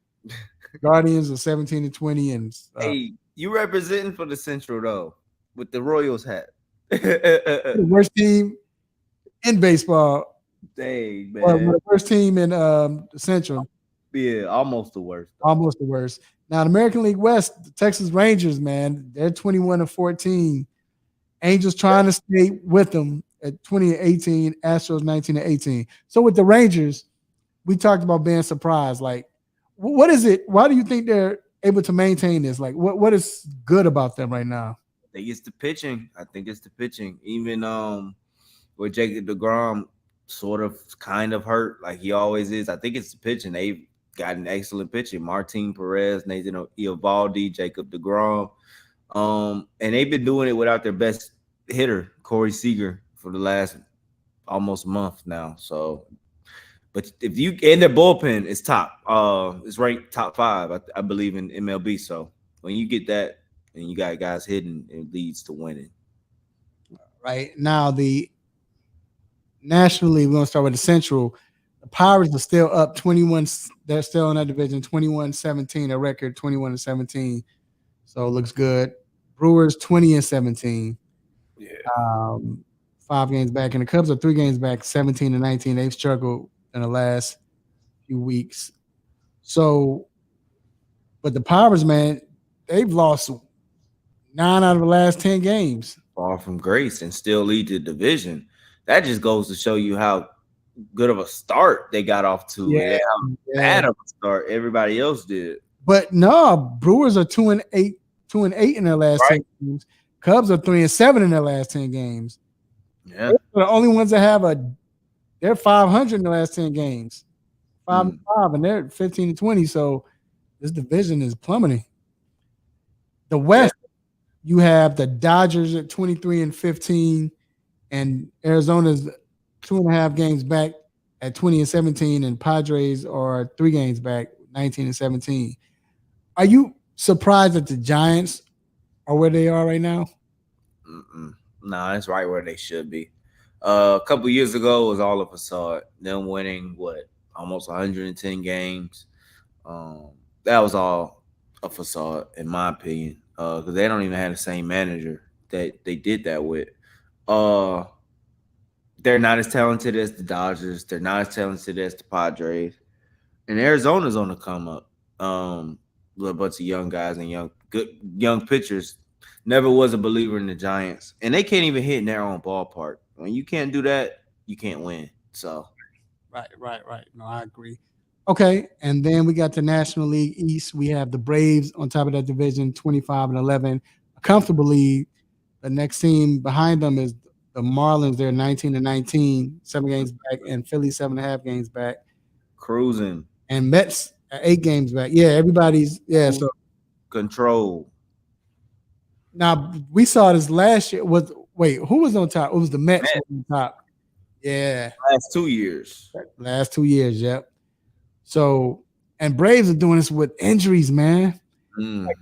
Guardians are 17-20, and Hey, you representing for the Central though with the Royals hat. the worst team in baseball. Dang, Well, man. the worst team in the Central. Yeah, almost the worst. Though. Almost the worst. Now, the American League West, the Texas Rangers, man, they're 21-14. Angels trying to stay with them at 20-18. Astros 19-18. So with the Rangers, we talked about being surprised. Like, what is it? Why do you think they're able to maintain this? Like, what is good about them right now? I think it's the pitching. Even where Jacob DeGrom sort of kind of hurt, like he always is. I think it's the pitching. They've gotten excellent pitching. Martin Perez, Nathan Eovaldi, Jacob DeGrom. And they've been doing it without their best hitter, Corey Seager, for the last almost month now. So, but if you and their bullpen is top, it's ranked top 5, I believe, in MLB. So when you get that and you got guys hitting, it leads to winning. Right now, the nationally, we're gonna start with the Central. The Pirates are still up 21. They're still in that division, 21-17, a record 21-17. So it looks good. Brewers 20-17. Yeah. 5 games back, and the Cubs are 3 games back, 17-19. They've struggled in the last few weeks. So, but the Pirates, man, they've lost 9 out of the last 10 games. Far from grace and still lead the division. That just goes to show you how good of a start they got off to. Yeah, and how bad of a start everybody else did. But no, Brewers are 2-8 in their last 10 games. Cubs are 3-7 in their last 10 games. Yeah, they're the only ones that have they're 500 in the last 10 games. 5-5, and they're 15-20. So this division is plummeting. The West, you have the Dodgers at 23-15, and Arizona's 2.5 games back at 20-17, and Padres are 3 games back, 19-17. Are you surprised that the Giants are where they are right now? No, that's right where they should be. A couple years ago, it was all a facade. Them winning almost 110 games. That was all a facade, in my opinion, because they don't even have the same manager that they did that with. They're not as talented as the Dodgers. They're not as talented as the Padres. And Arizona's on the come up. A bunch of young guys and good young pitchers. Never was a believer in the Giants. And they can't even hit in their own ballpark. When you can't do that, you can't win. So Right. No, I agree. Okay, and then we got the National League East. We have the Braves on top of that division, 25-11, a comfortable lead. The next team behind them is the Marlins. They're 19-19, 7 games back, and Philly 7.5 games back. Cruising. And Mets 8 games back. Yeah, everybody's so control. Now we saw this last year. Who was on top? It was the Mets on top. Yeah, last 2 years. Last 2 years, yep. So, and Braves are doing this with injuries, man.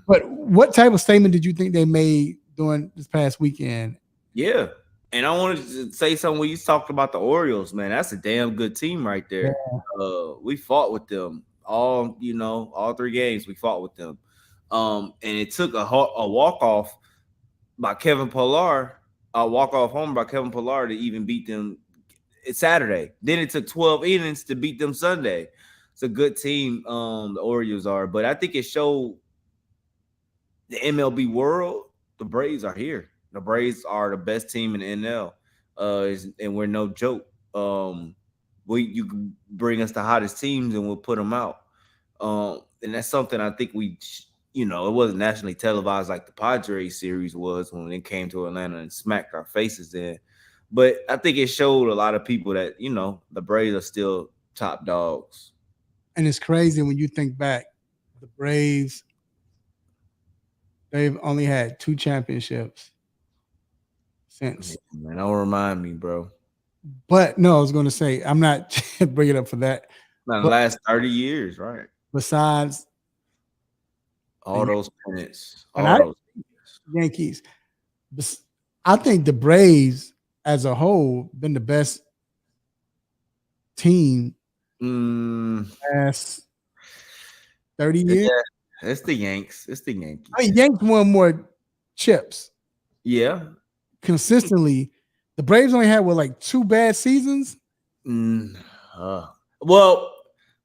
But what type of statement did you think they made during this past weekend? Yeah, and I wanted to say something when you talked about the Orioles, man. That's a damn good team right there. Yeah. We fought with them all 3 games. We fought with them, and it took a walk-off by Kevin Pillar, a walk-off home by Kevin Pillar to even beat them. It's Saturday. Then it took 12 innings to beat them Sunday. It's a good team, the Orioles are. But I think it showed the MLB world, the Braves are here. The Braves are the best team in the NL, and we're no joke. You can bring us the hottest teams, and we'll put them out. And that's something I think we you know, it wasn't nationally televised like the Padres series was when it came to Atlanta and smacked our faces in. But I think it showed a lot of people that, you know, the Braves are still top dogs. And it's crazy when you think back, the Braves, they've only had 2 championships since. Man, don't remind me, bro. But no, I was going to say, I'm not bringing it up for that. Not the But last 30 years, right? besides All those pennants, and all those. Yankees, I think the Braves as a whole been the best team last 30 years. Yeah, it's the Yanks. It's the Yankees. I mean, Yanks won more chips Yeah. consistently. The Braves only had like 2 bad seasons. Well,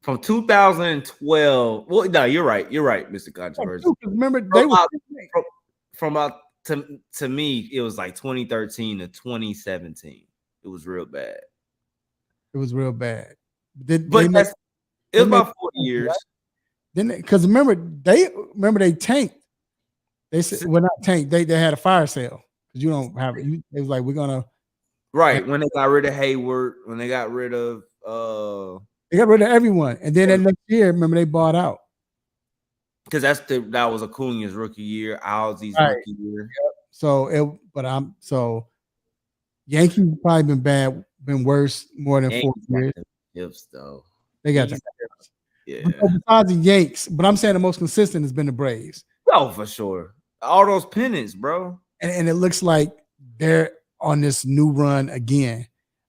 from 2012. Well, no, you're right. You're right, Mr. Controversy. Remember, they were from about to me, it was like 2013 to 2017. It was real bad. It was real bad. It was about 4 years. Right? Then, because remember they tanked. They said, well, not tanked. They had a fire sale because you don't have it. It was like, we're gonna when they got rid of Hayward, when they got rid of they got rid of everyone, and then that next year, remember they bought out because that was Acuna's rookie year, Ozzy's rookie year. Yep. So Yankees probably been worse more than 4 years. Chips though, they got that. Yeah. Besides the Yanks, but I'm saying the most consistent has been the Braves. Oh, for sure. All those pennants, bro. And it looks like they're on this new run again.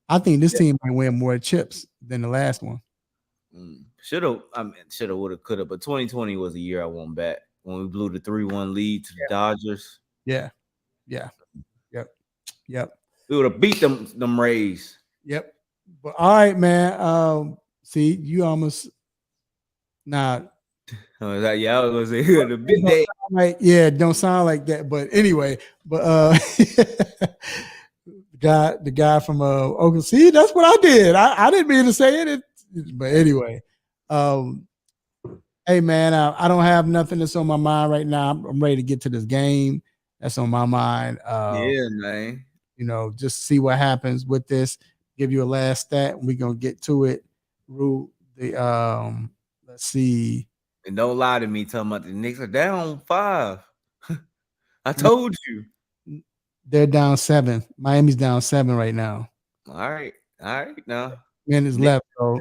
I think this team might win more chips than the last one. Should have, would have, could have. But 2020 was the year I won back when we blew the 3-1 lead to the Dodgers. Yep. We would have beat them Rays. Yep. But all right, man. See, you almost not. I was gonna say the big day. Don't sound like that. But anyway, the guy from Oakland. See, that's what I did. I didn't mean to say it. But anyway, hey man, I don't have nothing that's on my mind right now. I'm ready to get to this game. That's on my mind. Yeah, man. You know, just see what happens with this. Give you a last stat. We're gonna get to it. Let's see. And don't lie to me talking about the Knicks are down 5. I told you. They're down 7. Miami's down 7 right now. All right. Now. Minutes left. So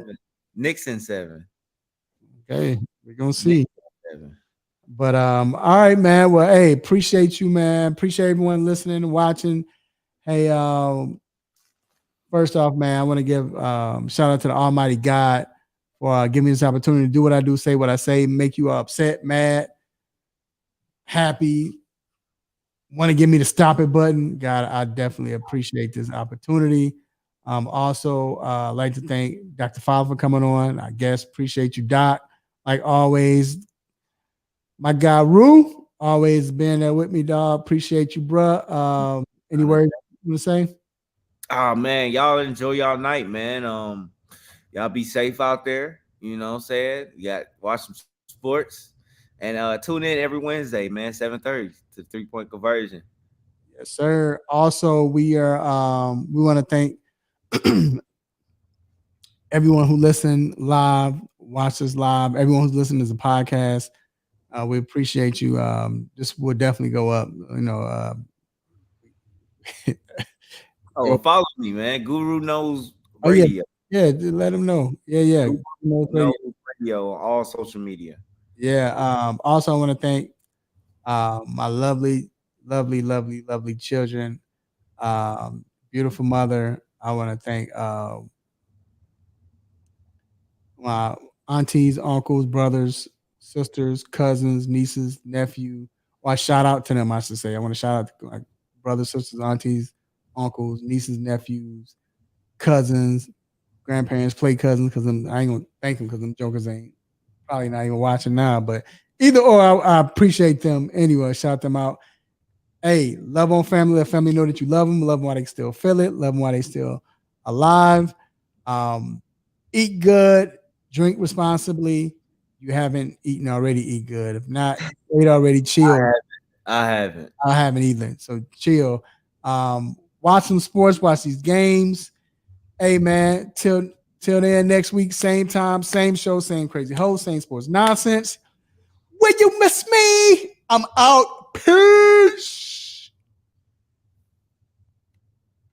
Knicks in 7. Okay, we're gonna see. But all right, man. Well, hey, appreciate you, man. Appreciate everyone listening and watching. Hey, first off, man, I want to give shout out to the Almighty God for giving me this opportunity to do what I do, say what I say, make you upset, mad, happy, want to give me the stop it button. God, I definitely appreciate this opportunity. Also, like to thank Dr. Fowler for coming on. I guess appreciate you, Doc. Like always, my guy Rue, always being there with me, dog. Appreciate you, bruh. Any words you want to say? Oh man, y'all enjoy y'all night, man. Y'all be safe out there. You know what I'm saying? You got watch some sports and tune in every Wednesday, man, 7:30 to 3-point conversion. Yes, sir. Also, we want to thank everyone who listened live, watched us live, everyone who's listening to the podcast. We appreciate you. This will definitely go up. You know. Follow me, man. Guru Knows Radio. Yeah, let him know. Yeah. Guru Knows Radio on all social media. Yeah. Also, I want to thank my lovely children. Beautiful mother. I want to thank my aunties, uncles, brothers, sisters, cousins, nieces, nephew. Well, I shout out to them, I should say. I want to shout out to my brothers, sisters, aunties, uncles, nieces, nephews, cousins, grandparents, play cousins, because I ain't gonna thank them because them jokers ain't probably not even watching now. But either or, I appreciate them anyway. Shout them out. Hey, love on family. Let family know that you love them. Love them while they still feel it. Love them while they still alive. Eat good, drink responsibly, you haven't eaten already, eat good. If not, ate already, chill. I haven't. I haven't either. So chill. Watch some sports, watch these games. Hey man, till then next week, same time, same show, same crazy host, same sports nonsense. Will you miss me? I'm out. Peace.